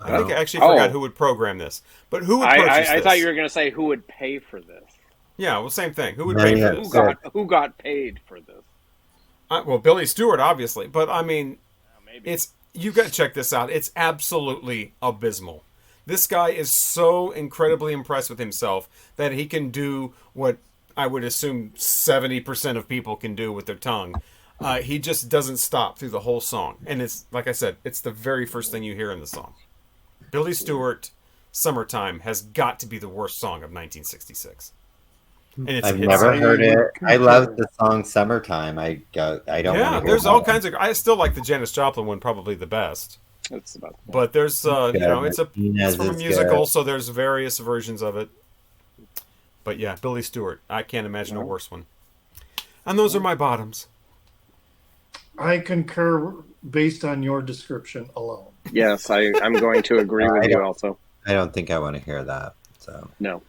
I think I actually forgot who would program this. But who would purchase this? I thought you were going to say who would pay for this. Yeah, well, same thing. Who would pay for this? Who got paid for this? Well, Billy Stewart, obviously. But, I mean, you got to check this out. It's absolutely abysmal. This guy is so incredibly impressed with himself that he can do what I would assume 70% of people can do with their tongue. He just doesn't stop through the whole song. And it's, like I said, it's the very first thing you hear in the song. Billy Stewart, Summertime, has got to be the worst song of 1966. And it's I've never heard it. I love the song Summertime. I don't Yeah, there's all kinds of... I still like the Janis Joplin one probably the best. That's about but there's, it's from a musical, so there's various versions of it. But yeah, Billy Stewart. I can't imagine a worse one. And those are my bottoms. I concur based on your description alone. Yes, I'm going to agree with you also. I don't think I want to hear that. So no.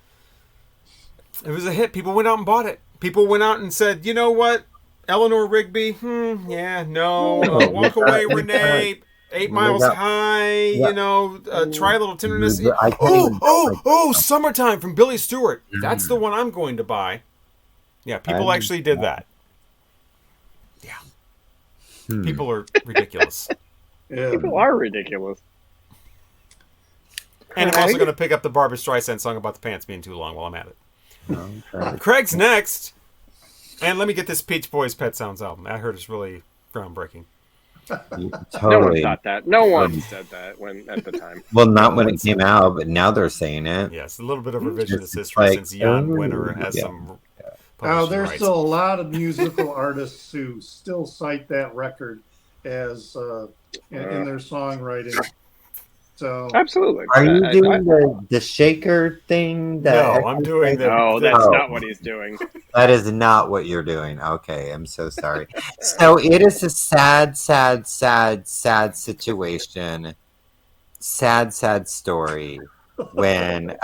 It was a hit. People went out and bought it. People went out and said, you know what? Eleanor Rigby? Yeah, no. Walk Away, Renee. 8 Miles High, Try a Little Tenderness. Summertime from Billy Stewart. That's the one I'm going to buy. Yeah, people actually did that. Yeah. People are ridiculous. People are ridiculous. And I'm also going to pick up the Barbra Streisand song about the pants being too long while I'm at it. Craig's next. And let me get this Peach Boys Pet Sounds album. I heard it's really groundbreaking. Totally. No one thought that. No one said that at the time. Well, not when it came out, but now they're saying it. Yes, a little bit of revisionist history since Jan Winter has some. Now, there's still a lot of musical artists who still cite that record as in their songwriting. So absolutely. Are you doing the shaker thing? No, I'm doing the. No, that's not what he's doing. That is not what you're doing. Okay, I'm so sorry. So it is a sad, sad, sad, sad situation. Sad story when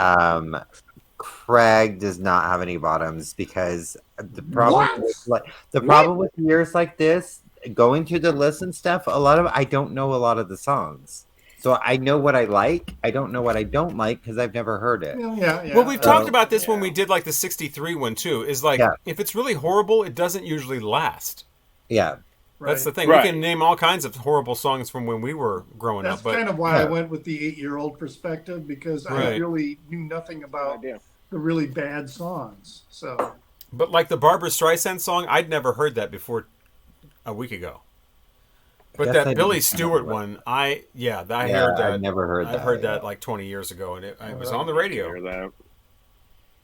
Craig does not have any bottoms because the problem with years like this, going through the list and stuff, I don't know a lot of the songs. So I know what I like. I don't know what I don't like because I've never heard it. Yeah. Well, we've talked about this when we did like the 63 one too. Is like if it's really horrible, it doesn't usually last. Yeah. That's the thing. Right. We can name all kinds of horrible songs from when we were growing up. That's kind of why I went with the 8-year-old perspective because I really knew nothing about the really bad songs. So, but like the Barbra Streisand song, I'd never heard that before a week ago. But that Billy Stewart one, I heard that. I've never heard that. I've heard that like 20 years ago, and it was on the radio.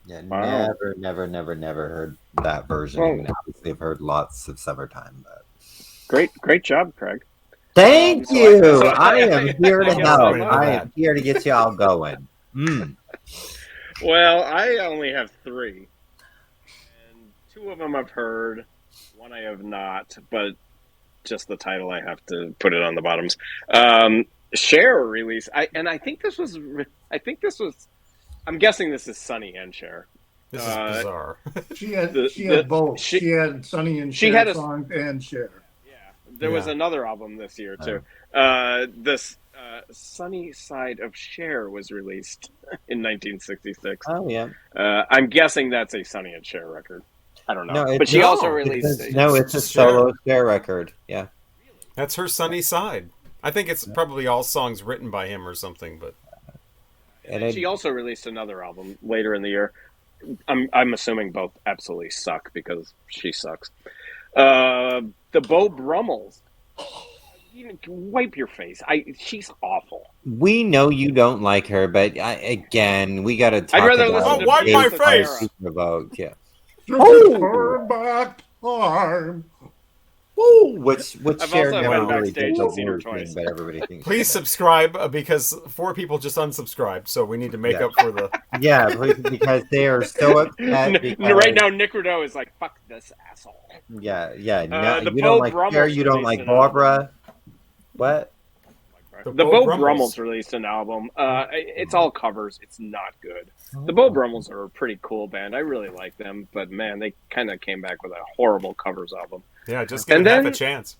Yeah, never heard that version. I mean, obviously, I've heard lots of Summertime, but. Great job, Craig. Thank you. I am here to help. I am here to get you all going. Well, I only have 3, and 2 of them I've heard, 1 I have not. But just the title, I have to put it on the bottoms. Cher release. I think this was. I'm guessing this is Sonny and Cher. This is bizarre. She had both. She had Sonny and Cher songs and Cher. There was another album this year too. This Sunny Side of Cher was released in 1966. Oh yeah. I'm guessing that's a Sonny and Cher record. I don't know. No, but she also released. It's a solo Cher record. Yeah. That's her Sunny Side. I think it's probably all songs written by him or something. But and she also released another album later in the year. I'm assuming both absolutely suck because she sucks. The Beau Brummels. Wipe your face. She's awful. We know you don't like her, but again, we got to talk I'd rather about listen to wipe my face. Yeah. Turn back time. Ooh, which I've Cher also never went really backstage did and the seen her word twice. thing, but everybody thinks. Please subscribe because 4 people just unsubscribed, so we need to make up for the. Yeah, because they are so upset. Right now, Nick Rideau is like, "Fuck this asshole." Yeah. No, the you Beau don't like Brummels Cher. You don't like Barbara. What? The Beau Brummels released an album. It's all covers. It's not good. The Beau Brummels are a pretty cool band. I really like them, but man, they kind of came back with a horrible covers album. Yeah, just give it half a chance.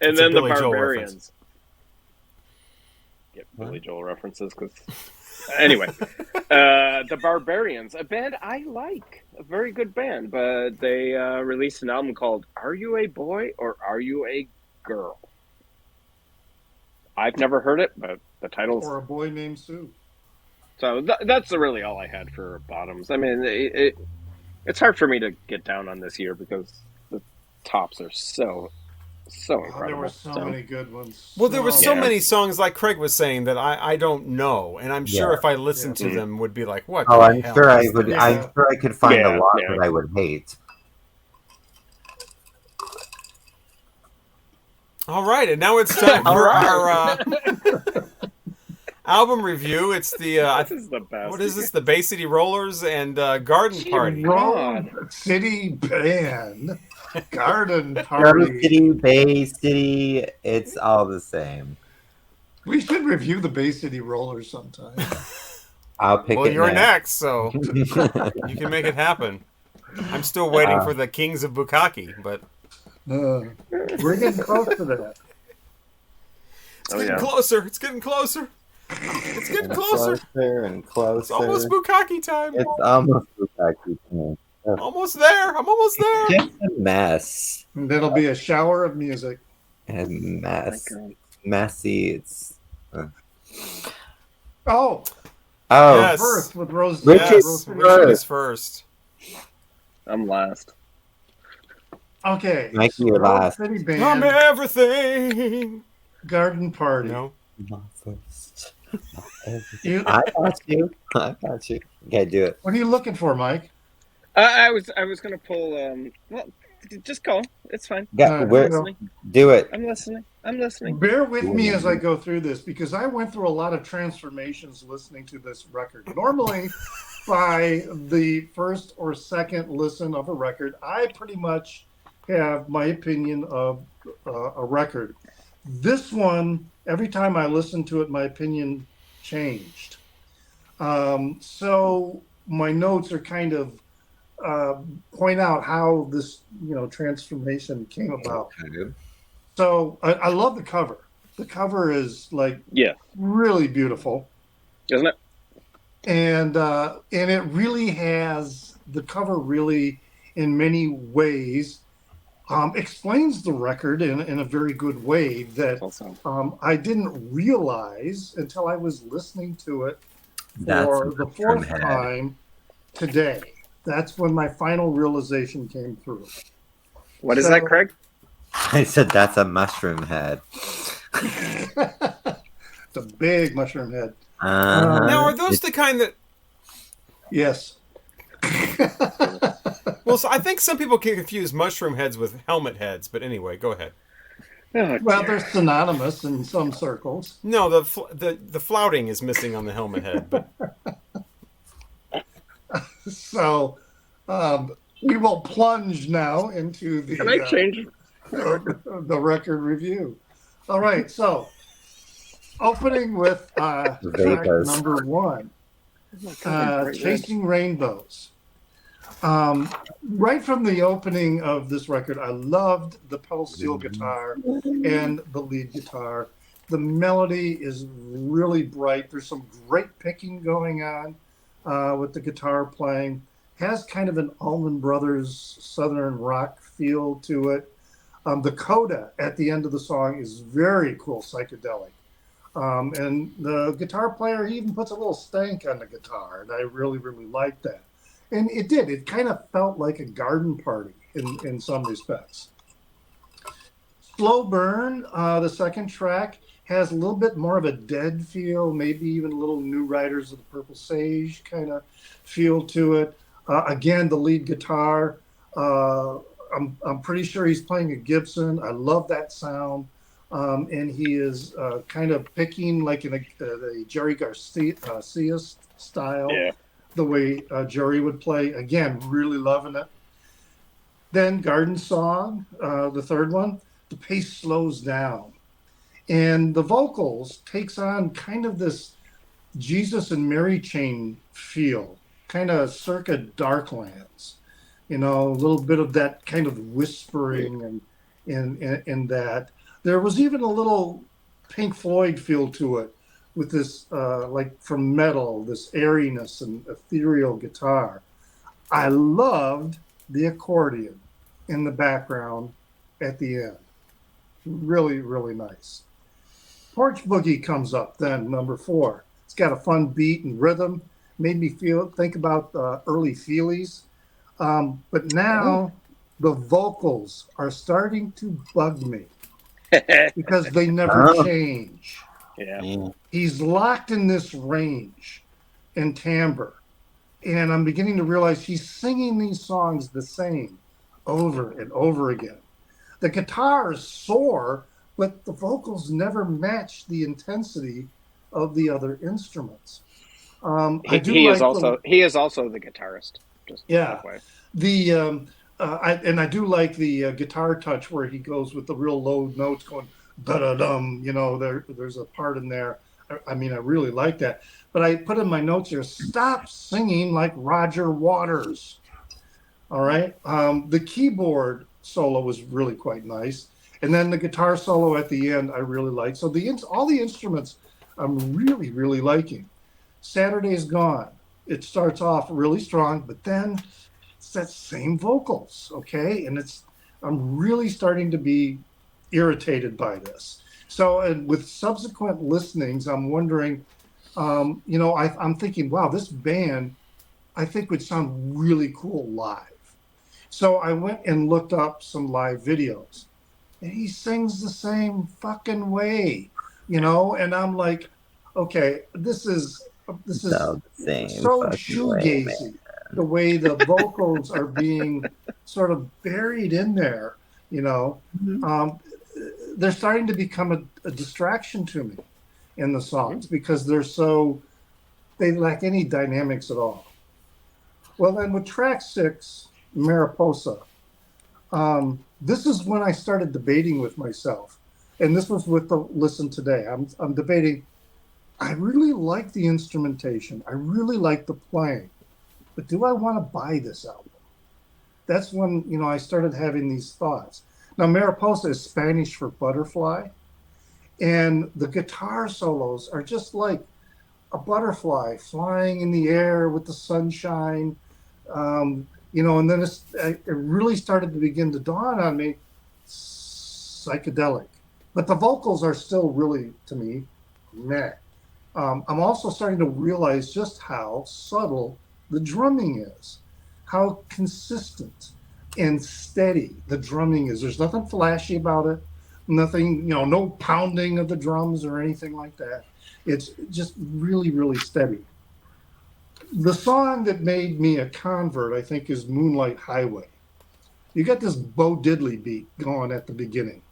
And then the Barbarians. Get Billy Joel references because. Anyway, the Barbarians, a band I like, a very good band, but they released an album called "Are You a Boy or Are You a Girl?" I've never heard it, but the title's or a boy named Sue. So that's really all I had for bottoms. I mean, it's hard for me to get down on this year because the tops are so incredible. There were so many good ones. Well, there were so many songs, like Craig was saying, that I don't know, and I'm sure if I listened to them, would be like, "What?" Oh, I'm sure I would. I'm sure I could find a lot that I would hate. All right, and now it's time for our album review. It's the this is the best. What is this? The Bay City Rollers and Garden Party. City Band. Garden Party. Garden City, Bay City, it's all the same. We should review the Bay City Rollers sometime. I'll pick it. Well, you're next, so you can make it happen. I'm still waiting for the Kings of Bukkake, but we're getting close to that. It's getting closer. It's getting closer. It's getting closer. Closer and closer. It's almost Bukkake time. It's almost Bukkake time. Almost there. I'm almost there. Just a mess. And that'll be a shower of music. A mess. Messy. It's. Oh. Yes. First with Rose. Richard is first. I'm last. Okay. Mikey, you're last. City Band, I'm everything. Garden Party. No. Not first. I got you. Okay, do it. What are you looking for, Mike? I was going to pull. Well, Just go. It's fine. Yeah, I'm listening. Do it. I'm listening. Bear with me as I go through this because I went through a lot of transformations listening to this record. Normally, by the first or second listen of a record, I pretty much have my opinion of a record. This one, every time I listened to it, my opinion changed. So my notes are kind of point out how this transformation came about. Okay. So I love the cover. The cover is really beautiful, isn't it? And it really has the cover really in many ways explains the record in a very good way that I didn't realize until I was listening to it for the fourth time today. That's when my final realization came through. What is that, Craig? I said that's a mushroom head. It's a big mushroom head. Now, are those the kind that... Yes. Well, so I think some people can confuse mushroom heads with helmet heads, but anyway, go ahead. Well, they're synonymous in some circles. No, the flouting is missing on the helmet head, but... So, we will plunge now into the... Can I change the record review? All right, so opening with track number 1, Chasing Rainbows. Right from the opening of this record, I loved the pedal steel guitar and the lead guitar. The melody is really bright. There's some great picking going on with the guitar playing. Has kind of an Allman Brothers Southern rock feel to it. The coda at the end of the song is very cool, psychedelic. And the guitar player, he even puts a little stank on the guitar, and I really, really like that. And it did. It kind of felt like a garden party in some respects. Slow Burn, the second track, has a little bit more of a Dead feel, maybe even a little New Riders of the Purple Sage kind of feel to it. Again, the lead guitar, I'm pretty sure he's playing a Gibson. I love that sound. And he is kind of picking like in a Jerry Garcia style, the way Jerry would play. Again, really loving it. Then Garden Song, the third one, the pace slows down. And the vocals takes on kind of this Jesus and Mary chain feel, kind of circa Darklands. A little bit of that kind of whispering and in that. There was even a little Pink Floyd feel to it with this, like from metal, this airiness and ethereal guitar. I loved the accordion in the background at the end. Really, really nice. Porch Boogie comes up then, number 4. It's got a fun beat and rhythm. Made me think about early Feelies. But now the vocals are starting to bug me because they never change. Yeah. He's locked in this range and timbre. And I'm beginning to realize he's singing these songs the same over and over again. The guitar is sore, but the vocals never match the intensity of the other instruments. He is also the guitarist. Just I do like the guitar touch where he goes with the real low notes going da da dum. There's a part in there. I really like that. But I put in my notes here: stop singing like Roger Waters. All right. The keyboard solo was really quite nice, and then the guitar solo at the end I really liked. So all the instruments I'm really, really liking. Saturday's Gone. It starts off really strong, but then it's that same vocals, okay? And I'm really starting to be irritated by this. So, and with subsequent listenings, I'm wondering, I'm thinking, wow, this band, I think would sound really cool live. So I went and looked up some live videos, and he sings the same fucking way, and I'm like, okay, this is so shoegazy, the way the vocals are being sort of buried in there, they're starting to become a distraction to me in the songs because they lack any dynamics at all. Well, then with track 6, Mariposa, this is when I started debating with myself. And this was with the listen today. I'm debating. I really like the instrumentation. I really like the playing. But do I want to buy this album? That's when, I started having these thoughts. Now, Mariposa is Spanish for butterfly. And the guitar solos are just like a butterfly flying in the air with the sunshine. And then it really started to begin to dawn on me, psychedelic. But the vocals are still really, to me, meh. I'm also starting to realize just how subtle the drumming is, how consistent and steady the drumming is. There's nothing flashy about it, nothing, no pounding of the drums or anything like that. It's just really, really steady. The song that made me a convert, I think, is Moonlight Highway. You got this Bo Diddley beat going at the beginning.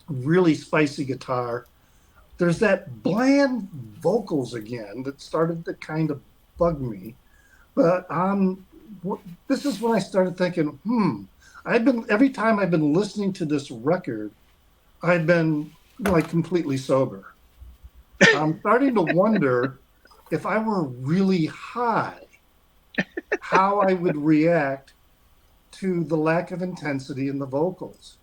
Really spicy guitar. There's that bland vocals again that started to kind of bug me. But this is when I started thinking, every time I've been listening to this record, I've been like completely sober. I'm starting to wonder if I were really high, how I would react to the lack of intensity in the vocals.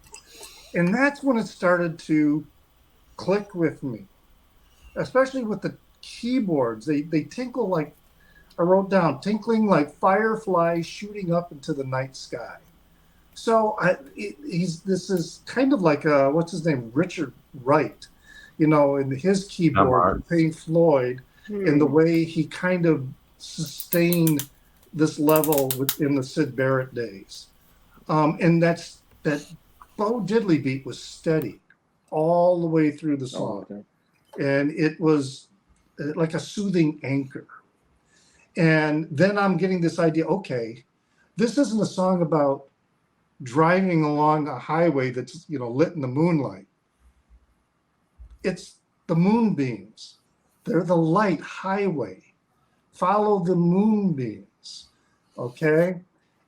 And that's when it started to click with me, especially with the keyboards. They tinkle like, I wrote down, tinkling like fireflies shooting up into the night sky. So this is kind of like, what's his name, Richard Wright, in his keyboard, Pink Floyd, in the way he kind of sustained this level within the Syd Barrett days. And that Bo Diddley beat was steady all the way through the song. Oh, okay. And it was like a soothing anchor. And then I'm getting this idea, okay, this isn't a song about driving along a highway that's, lit in the moonlight. It's the moonbeams. They're the light highway. Follow the moonbeams, okay?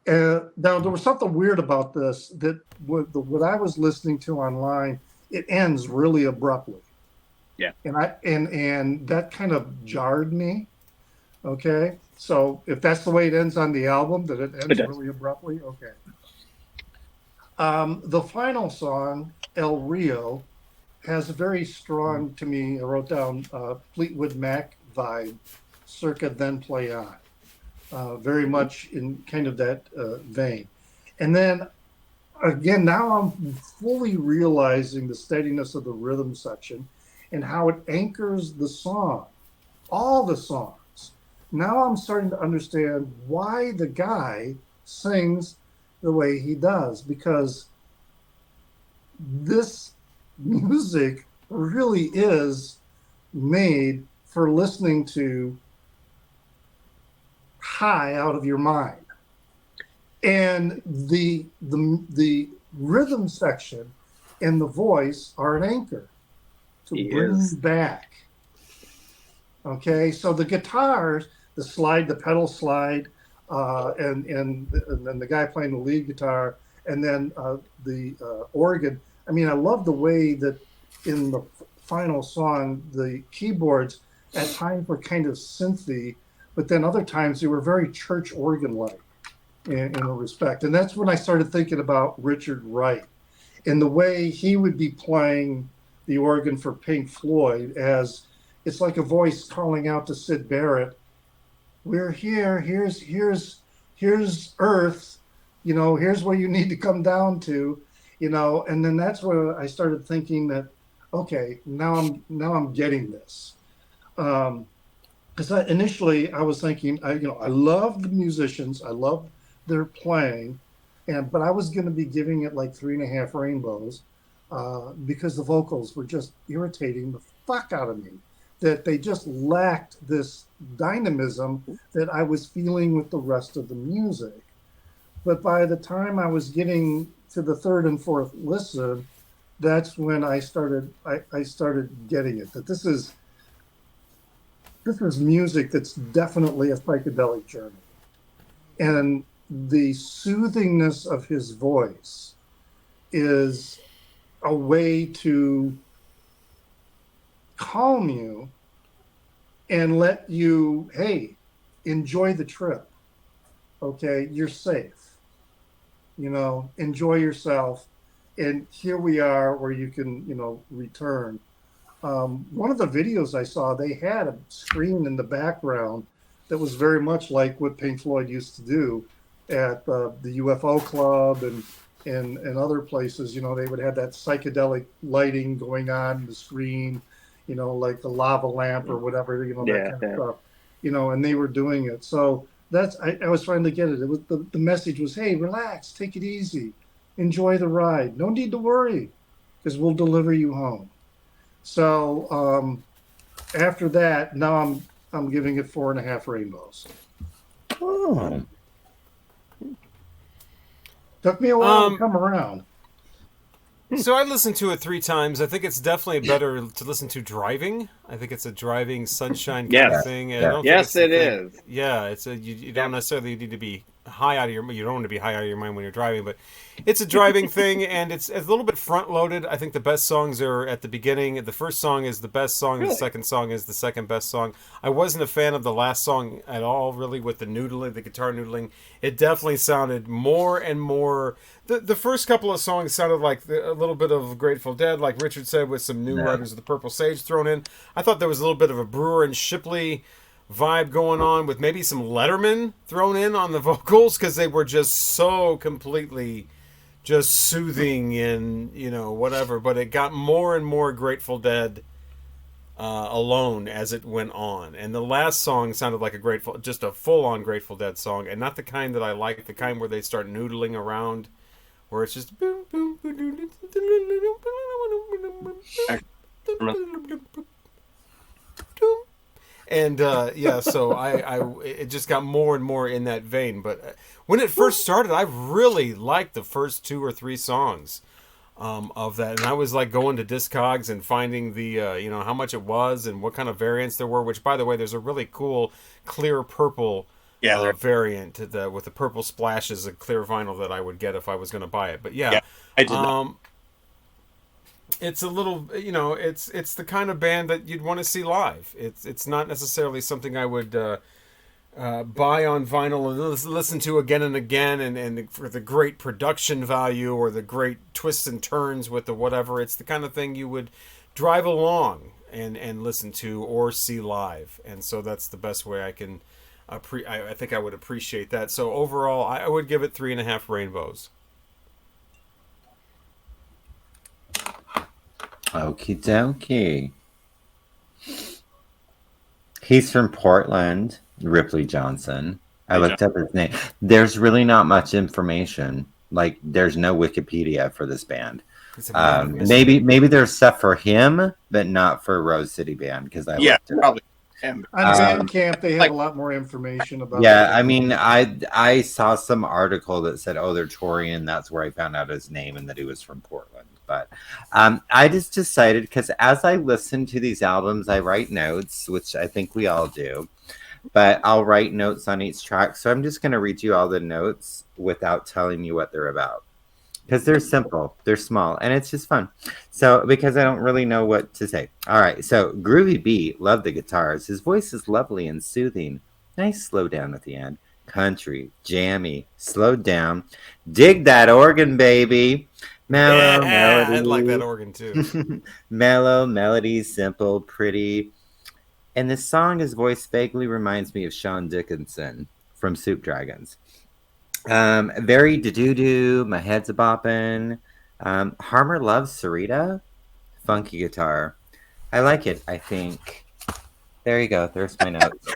Now, there was something weird about this, that what I was listening to online, it ends really abruptly. Yeah. And that kind of jarred me, okay? So if that's the way it ends on the album, that it ends really abruptly, okay. The final song, El Rio, has a very strong, to me, I wrote down, Fleetwood Mac vibe, circa Then Play On. Very much in kind of that vein. And then, again, now I'm fully realizing the steadiness of the rhythm section and how it anchors the song, all the songs. Now I'm starting to understand why the guy sings the way he does, because this music really is made for listening to high out of your mind. And the rhythm section and the voice are an anchor to bring back. Okay, so the guitars, the pedal slide, and then the guy playing the lead guitar, and then the organ. I mean, I love the way that in the final song, the keyboards at times were kind of synthy, but then other times they were very church organ-like in a respect. And that's when I started thinking about Richard Wright and the way he would be playing the organ for Pink Floyd, as it's like a voice calling out to Syd Barrett, we're here, here's Earth, here's where you need to come down to, and then that's where I started thinking that, okay, now I'm getting this. Because initially I was thinking, I love the musicians, I love their playing, but I was going to be giving it like 3.5 rainbows because the vocals were just irritating the fuck out of me. That they just lacked this dynamism that I was feeling with the rest of the music. But by the time I was getting to the third and fourth listen, that's when I started getting it. That this is music that's definitely a psychedelic journey. And the soothingness of his voice is a way to calm you and let you, hey, enjoy the trip. Okay, you're safe. Enjoy yourself. And here we are where you can, return. One of the videos I saw, they had a screen in the background that was very much like what Pink Floyd used to do at the UFO Club and other places. They would have that psychedelic lighting going on the screen, like the lava lamp or whatever, that kind of stuff, and they were doing it. So I was trying to get it. It was the message was, hey, relax, take it easy, enjoy the ride. No need to worry, because we'll deliver you home. So after that, now I'm giving it 4.5 rainbows. Oh. Took me a while to come around. So I listened to it 3 times. I think it's definitely better to listen to driving. I think it's a driving sunshine kind of thing. And I don't think it's it is. Yeah, it's you don't necessarily need to be high out of your. You don't want to be high out of your mind when you're driving, but it's a driving thing, and it's a little bit front loaded. I think the best songs are at the beginning. The first song is the best song. Really? The second song is the second best song. I wasn't a fan of the last song at all, really, with the noodling, the guitar noodling. It definitely sounded more and more. The first couple of songs sounded like a little bit of Grateful Dead, like Richard said, with some new Riders of the Purple Sage thrown in. I thought there was a little bit of a Brewer and Shipley vibe going on, with maybe some Letterman thrown in on the vocals, because they were just so completely just soothing and whatever. But it got more and more Grateful Dead alone as it went on, and the last song sounded like just a full-on Grateful Dead song, and not the kind that I like, the kind where they start noodling around, where it's just and so it just got more and more in that vein. But when it first started, I really liked the first 2 or 3 songs of that, and I was like going to Discogs and finding the how much it was and what kind of variants there were. Which, by the way, there's a really cool clear purple variant with the purple splashes of clear vinyl that I would get if I was going to buy it. But yeah, I did it's a little, it's the kind of band that you'd want to see live. It's not necessarily something I would buy on vinyl and listen to again and again, and for the great production value or the great twists and turns with the whatever. It's the kind of thing you would drive along and listen to or see live. And so that's the best way I can I think I would appreciate that. So overall, I would give it 3.5 rainbows. Okie dokie. He's from Portland, Ripley Johnson. I looked up his name. There's really not much information. Like, there's no Wikipedia for this band. Maybe there's stuff for him, but not for Rose City Band, because probably. On Bandcamp, they have a lot more information about. Yeah, I mean, I saw some article that said, they're touring, and that's where I found out his name and that he was from Portland. But I just decided, because as I listen to these albums, I write notes, which I think we all do. But I'll write notes on each track. So I'm just going to read you all the notes without telling you what they're about. Because they're simple, they're small, and it's just fun. So, because I don't really know what to say. All right, so groovy beat, love the guitars. His voice is lovely and soothing. Nice slow down at the end. Country, jammy, slowed down. Dig that organ, baby. Mellow melody. I like that organ too. Mellow melody, simple, pretty. And this song, his voice vaguely reminds me of Sean Dickinson from Soup Dragons. Very do-do-do, my head's a bopping. Harmer loves Sarita. Funky guitar. I like it, I think. There you go. There's my notes.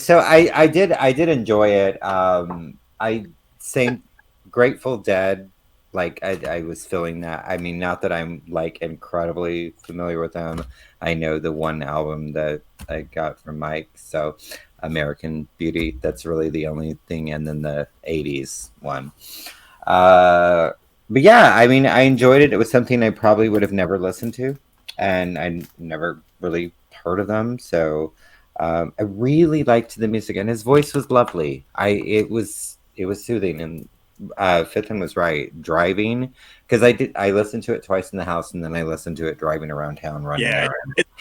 So I did enjoy it. I sang Grateful Dead Like I was feeling that. I mean, not that I'm like incredibly familiar with them. I know the one album that I got from Mike, so American Beauty. That's really the only thing, and then the '80s one. Uh, but yeah, I mean, I enjoyed it. It was something I probably would have never listened to, and I never really heard of them. So I really liked the music, and his voice was lovely. It was soothing, and Fitton was right. Driving, because I listened to it twice in the house, and then I listened to it driving around town, running errands.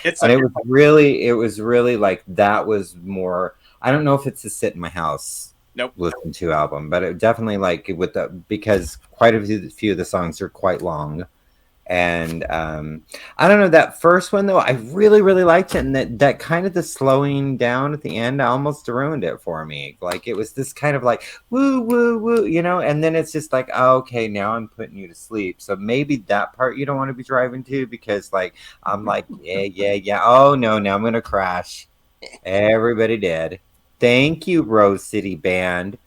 It's And it was really like that was more. I don't know if it's a sit in my house Nope. listen to album, but it definitely like with the because quite a few of the songs are quite long, and I don't know that first one though. I really liked it, and that kind of the slowing down at the end almost ruined it for me. Like it was this kind of like woo woo woo, and then it's just like oh, okay, now I'm putting you to sleep. So maybe that part you don't want to be driving to because like I'm like yeah. Oh no, now I'm gonna crash. Everybody dead. Thank you, Rose City Band.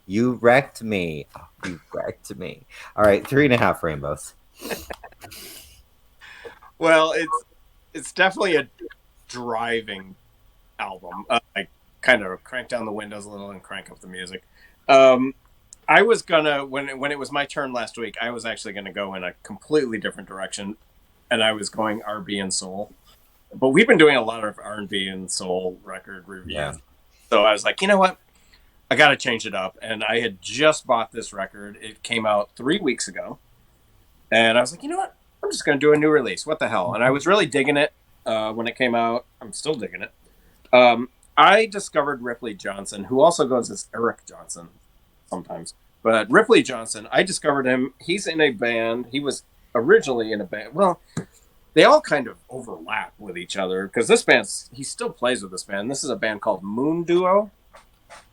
You wrecked me. Oh, you wrecked me. All right, 3.5 rainbows. Well, it's definitely a driving album. I kind of crank down the windows a little and crank up the music. I was gonna when it was my turn last week, I was actually gonna go in a completely different direction, and I was going R&B and soul. But we've been doing a lot of R&B and soul record reviews. Yeah. So I was like, you know what? I got to change it up. And I had just bought this record. It came out 3 weeks ago. And I was like, you know what? I'm just going to do a new release. What the hell? And I was really digging it when it came out. I'm still digging it. I discovered Ripley Johnson, who also goes as Eric Johnson sometimes. But Ripley Johnson, I discovered him. He's in a band. He was originally in a band. Well, they all kind of overlap with each other because he still plays with this band. This is a band called Moon Duo.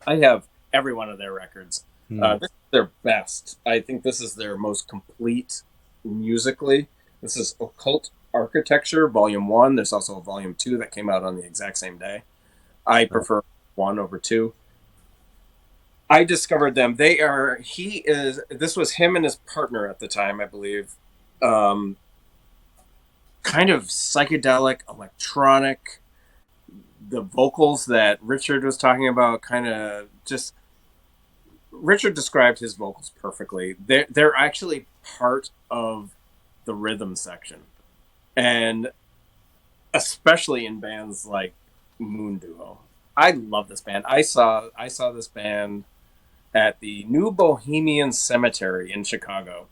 I have every one of their records. This is their best. I think this is their most complete musically. This is Occult Architecture, Volume 1. There's also a Volume 2 that came out on the exact same day. I prefer 1 over 2. I discovered them. This was him and his partner at the time, I believe. Kind of psychedelic, electronic. The vocals that Richard was talking about kind of just... Richard described his vocals perfectly. They're actually part of the rhythm section. And especially in bands like Moon Duo. I love this band. I saw this band at the New Bohemian Cemetery in Chicago.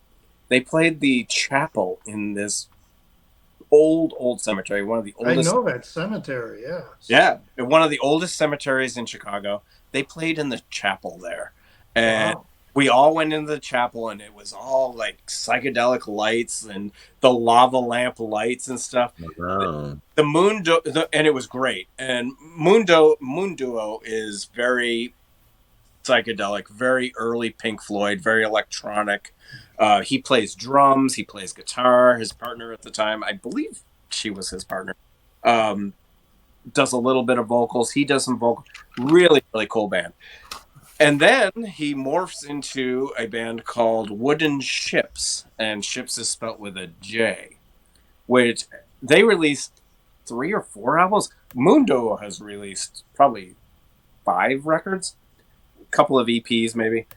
They played the chapel in this old cemetery, one of the oldest. I know that cemetery, yeah. Yeah, one of the oldest cemeteries in Chicago. They played in the chapel there, and we all went into the chapel, and it was all like psychedelic lights and the lava lamp lights and stuff. Wow. The Moon Duo, and it was great. And Moon Duo is very psychedelic, very early Pink Floyd, very electronic. He plays drums, he plays guitar. His partner at the time, I believe she was his partner, does a little bit of vocals. He does some vocals. Really cool band. And then he morphs into a band called Wooden Ships, and Ships is spelt with a J, which they released 3 or 4 albums. Moon Duo has released probably 5 records, a couple of EPs maybe.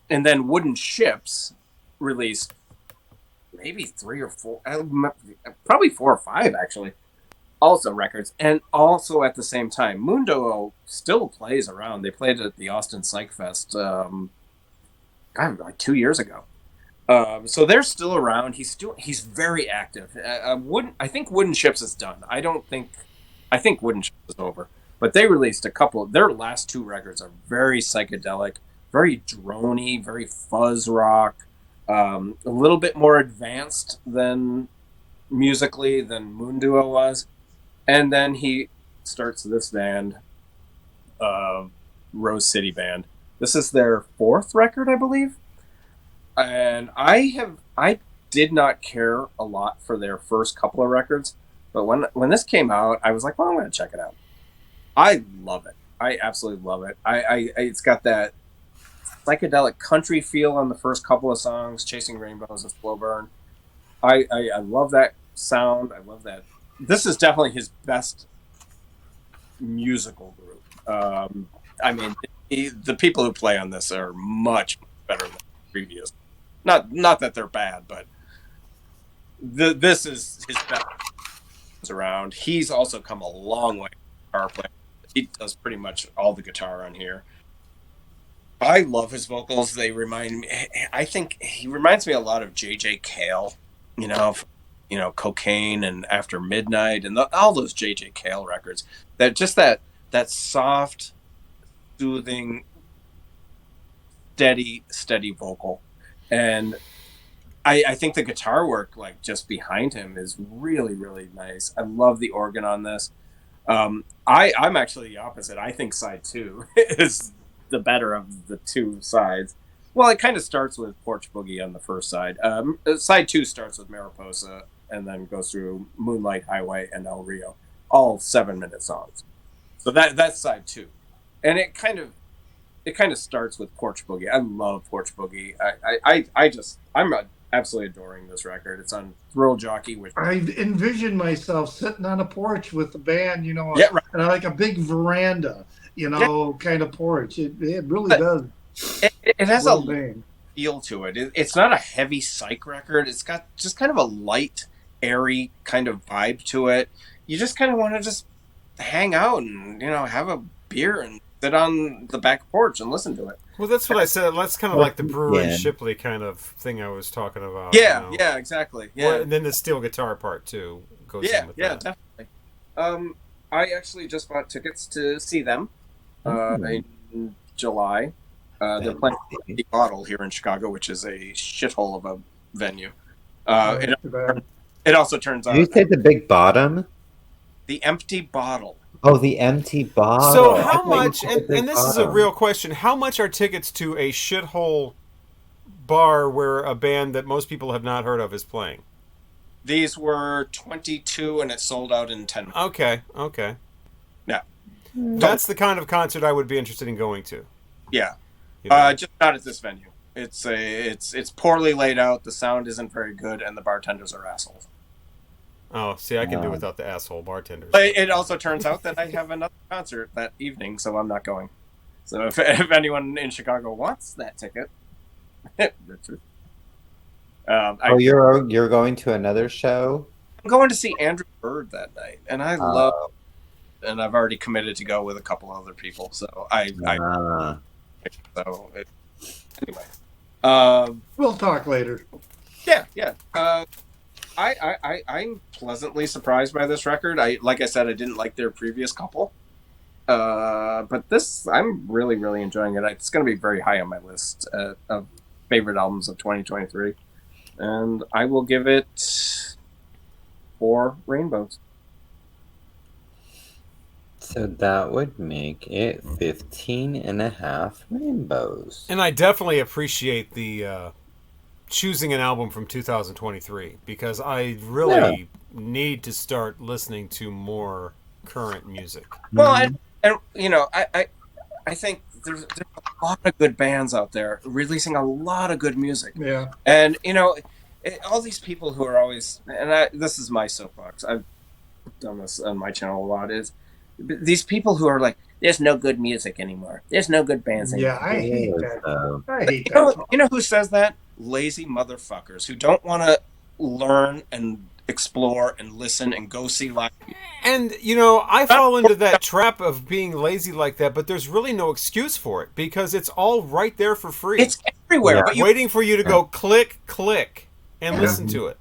And then Wooden Ships released maybe 3 or 4, probably 4 or 5 actually, also records. And also at the same time, Moon Duo still plays around. They played at the Austin Psych Fest, like 2 years ago. So they're still around. He's very active. I think Wooden Ships is done. I think Wooden Ships is over. But they released a couple. Their last 2 records are very psychedelic, very droney, very fuzz rock, a little bit more advanced than musically than Moon Duo was. And then he starts this band, Rose City Band. This is their 4th record, I believe. And I did not care a lot for their first couple of records, but when this came out, I was like, well, I'm going to check it out. I love it. I absolutely love it. It's got that psychedelic country feel on the first couple of songs, Chasing Rainbows and Slow Burn. I love that sound. I love that. This is definitely his best musical group. I mean, the people who play on this are much better than the previous. Not that they're bad, but this is his best around. He's also come a long way guitar player. He does pretty much all the guitar on here. I love his vocals. They remind me. I think he reminds me a lot of J.J. Cale. Cocaine and After Midnight and all those J.J. Cale records. That soft, soothing, steady vocal, and I think the guitar work, like just behind him, is really, really nice. I love the organ on this. I'm actually the opposite. I think side 2 is the better of the two sides. Well, it kind of starts with Porch Boogie on the first side. Side 2 starts with Mariposa and then goes through Moonlight Highway and El Rio, all 7-minute songs. So that's side 2, and it kind of starts with Porch Boogie. I love Porch Boogie. I'm absolutely adoring this record. It's on Thrill Jockey, which I envision myself sitting on a porch with the band, yeah, right. And like a big veranda, kind of porch. It really does. It has a feel to it. It's not a heavy psych record. It's got just kind of a light, airy kind of vibe to it. You just kind of want to just hang out and have a beer and sit on the back porch and listen to it. Well, that's what I said. That's kind of like the Brewer and Shipley kind of thing I was talking about. Yeah, exactly. Yeah, well, and then the steel guitar part too goes in with that. Definitely. I actually just bought tickets to see them in July. They're playing the Bottle here in Chicago, which is a shithole of a venue. It also turns out. You said the Big Bottom? The Empty Bottle. Oh, the Empty Bottle. So how much, and this is a real question, how much are tickets to a shithole bar where a band that most people have not heard of is playing? These were $22 and it sold out in 10 minutes. Okay. Yeah. That's the kind of concert I would be interested in going to. Yeah. Just not at this venue. It's poorly laid out, the sound isn't very good, and the bartenders are assholes. Oh, see, I can do without the asshole bartenders. But it also turns out that I have another concert that evening, so I'm not going. So if anyone in Chicago wants that ticket, Richard. You're going to another show? I'm going to see Andrew Bird that night, and I love. And I've already committed to go with a couple other people, so anyway. We'll talk later. Yeah. I'm pleasantly surprised by this record. Like I said, I didn't like their previous couple, but this I'm really, really enjoying it. It's going to be very high on my list of favorite albums of 2023, and I will give it 4 rainbows. So that would make it 15.5 rainbows. And I definitely appreciate the choosing an album from 2023 because I really need to start listening to more current music. Well, I think there's a lot of good bands out there releasing a lot of good music. Yeah. And all these people who are always, this is my soapbox. I've done this on my channel a lot. Is these people who are like, there's no good music anymore. There's no good bands anymore. Yeah, I hate that. I hate that. You know who says that? Lazy motherfuckers who don't want to learn and explore and listen and go see live. And, I fall into that trap of being lazy like that, but there's really no excuse for it because it's all right there for free. It's everywhere. Yeah. But waiting for you to go click, and listen to it.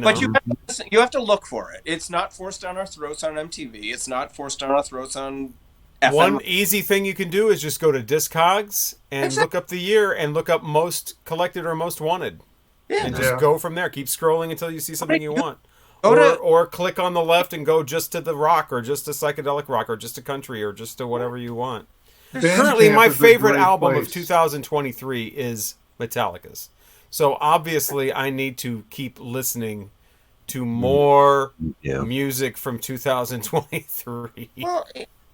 But you have to look for it. It's not forced down our throats on MTV. It's not forced down our throats on FM. One easy thing you can do is just go to Discogs and look up the year and look up most collected or most wanted. Yeah. And just go from there. Keep scrolling until you see something you want. Go or click on the left and go just to the rock or just to psychedelic rock or just to country or just to whatever you want. Currently, my favorite album of 2023 is Metallica's. So obviously, I need to keep listening to more music from 2023. Well,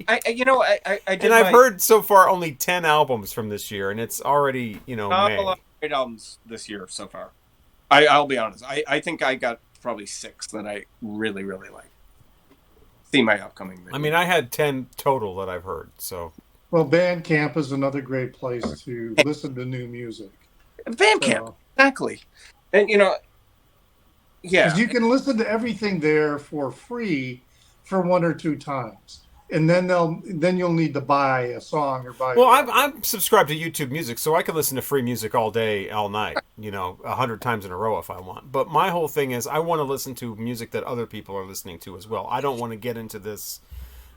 I've heard so far only 10 albums from this year, and it's already May. Not a lot of great albums this year so far. I'll be honest. I think I got probably 6 that I really, really like. See my upcoming video. I mean, I had 10 total that I've heard. So, well, Bandcamp is another great place to listen to new music. Bandcamp, exactly. And yeah, because you can listen to everything there for free for 1 or 2 times. And then you'll need to buy a song or buy. Well, I'm subscribed to YouTube Music, so I can listen to free music all day, all night. 100 times in a row if I want. But my whole thing is, I want to listen to music that other people are listening to as well. I don't want to get into this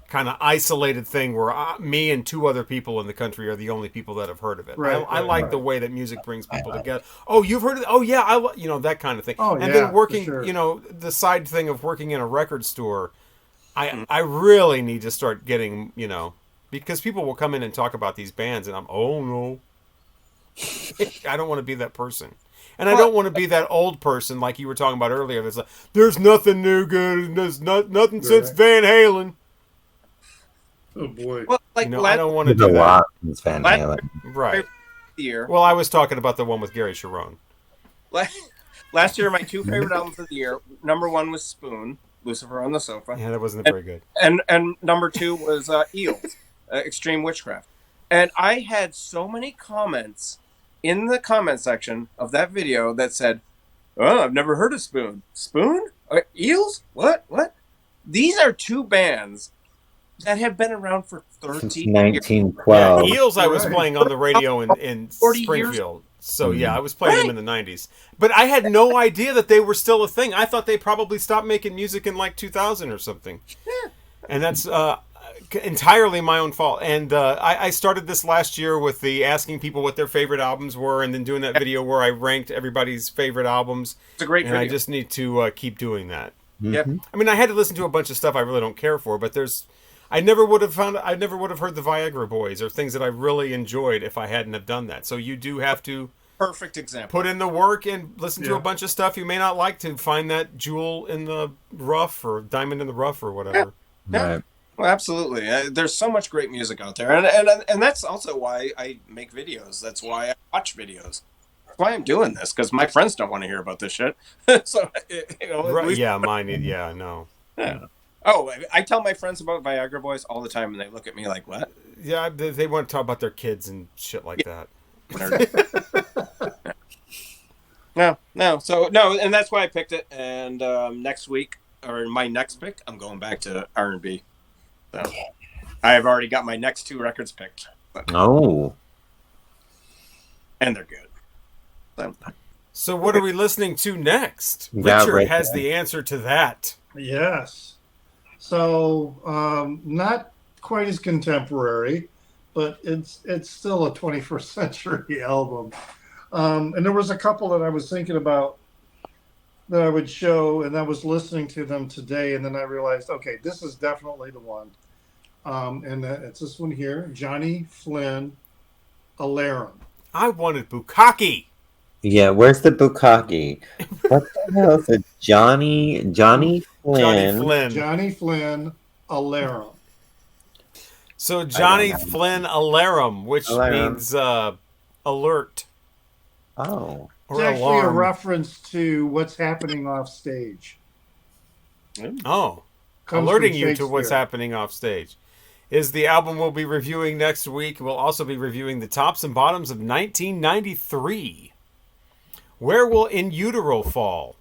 kind of isolated thing where me and 2 other people in the country are the only people that have heard of it. I like the way that music brings people together. Oh, you've heard of it? Oh, yeah, that kind of thing. Oh, and then working, the side thing of working in a record store. I really need to start getting, because people will come in and talk about these bands, and oh no, I don't want to be that person, and I don't want to be that old person like you were talking about earlier. That's like, there's nothing new good, and there's nothing since Van Halen. Oh boy! Well, I don't want to do that. A lot since Van Halen, right? Year. Well, I was talking about the one with Gary Sharon. Last year, my 2 favorite albums of the year. Number 1 was Spoon. Lucifer on the Sofa. Yeah, that wasn't very good. And number 2 was Eels, Extreme Witchcraft. And I had so many comments in the comment section of that video that said, "Oh, I've never heard of Spoon. Spoon? Eels? What? These are 2 bands that have been around for 30 since years. 1912. Yeah, Eels I was playing on the radio in 40 Springfield. So, yeah, I was playing them in the 90s. But I had no idea that they were still a thing. I thought they probably stopped making music in like 2000 or something. Yeah. And that's entirely my own fault. And I started this last year with the asking people what their favorite albums were, and then doing that video where I ranked everybody's favorite albums. It's a great video. I just need to keep doing that. Yeah. I mean, I had to listen to a bunch of stuff I really don't care for, but I never would have heard the Viagra Boys or things that I really enjoyed if I hadn't have done that. So you do have to perfect example. Put in the work and listen to a bunch of stuff you may not like to find that jewel in the rough or diamond in the rough or whatever. Yeah. Right. Well, absolutely. There's so much great music out there, and that's also why I make videos. That's why I watch videos. That's why I'm doing this, because my friends don't want to hear about this shit. So right. Yeah, mine. Yeah, no. Yeah. Oh, I tell my friends about Viagra Boys all the time, and they look at me like, "What?" Yeah, they want to talk about their kids and shit like that. No. So no, and that's why I picked it. And next week, or my next pick, I'm going back to R&B. So I have already got my next 2 records picked. Oh, and they're good. So what are we listening to next? Richard has the answer to that. Yes. So not quite as contemporary, but it's still a 21st century album. And there was a couple that I was thinking about that I would show, and I was listening to them today, and then I realized, okay, this is definitely the one. And it's this one here, Johnny Flynn, Alarum. I wanted Bukkake. Yeah, where's the Bukkake? What the hell is it? Johnny Flynn. Johnny Flynn, Alarum. So Johnny Flynn Alarum, which means alert. Oh. It's actually a reference to what's happening off stage. Oh. Alerting you to what's happening off stage. Is the album we'll be reviewing next week. We'll also be reviewing the tops and bottoms of 1993. Where will In Utero fall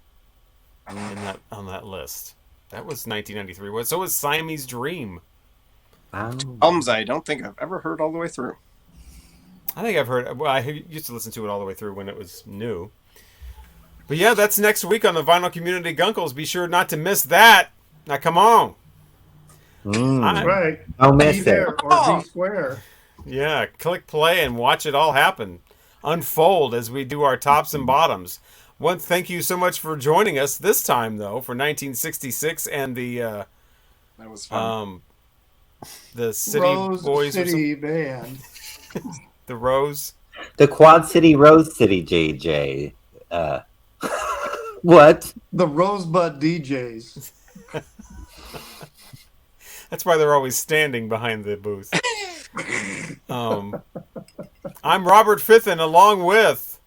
on that list? That was 1993. So was Siamese Dream. Albums I don't think I've ever heard all the way through. I think I've heard. Well, I used to listen to it all the way through when it was new. But yeah, that's next week on the Vinyl Community Guncles. Be sure not to miss that. Now, come on. That's right. Don't miss it. Or be square. Yeah, click play and watch it all happen. Unfold as we do our tops and bottoms. Thank you so much for joining us this time, though, for 1966 and the that was fun. The City Rose Boys City Band. The Rose. The Quad City Rose City JJ. What? The Rosebud DJs. That's why they're always standing behind the booth. I'm Robert Fithen, along with...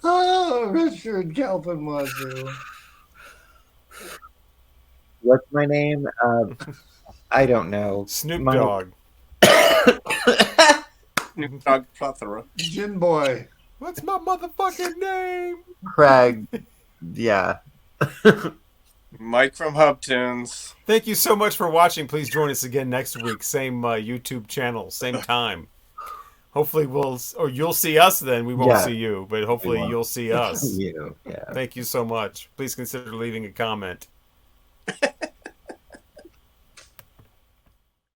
Oh, Richard Kalpenwazoo. What's my name? I don't know. Snoop Dogg. Snoop Dogg plethora. Gin Boy. What's my motherfucking name? Craig. Yeah. Mike from Hubtunes. Thank you so much for watching. Please join us again next week. Same YouTube channel, same time. Hopefully you'll see us then. We won't see you, but hopefully you'll see us. You. Yeah. Thank you so much. Please consider leaving a comment.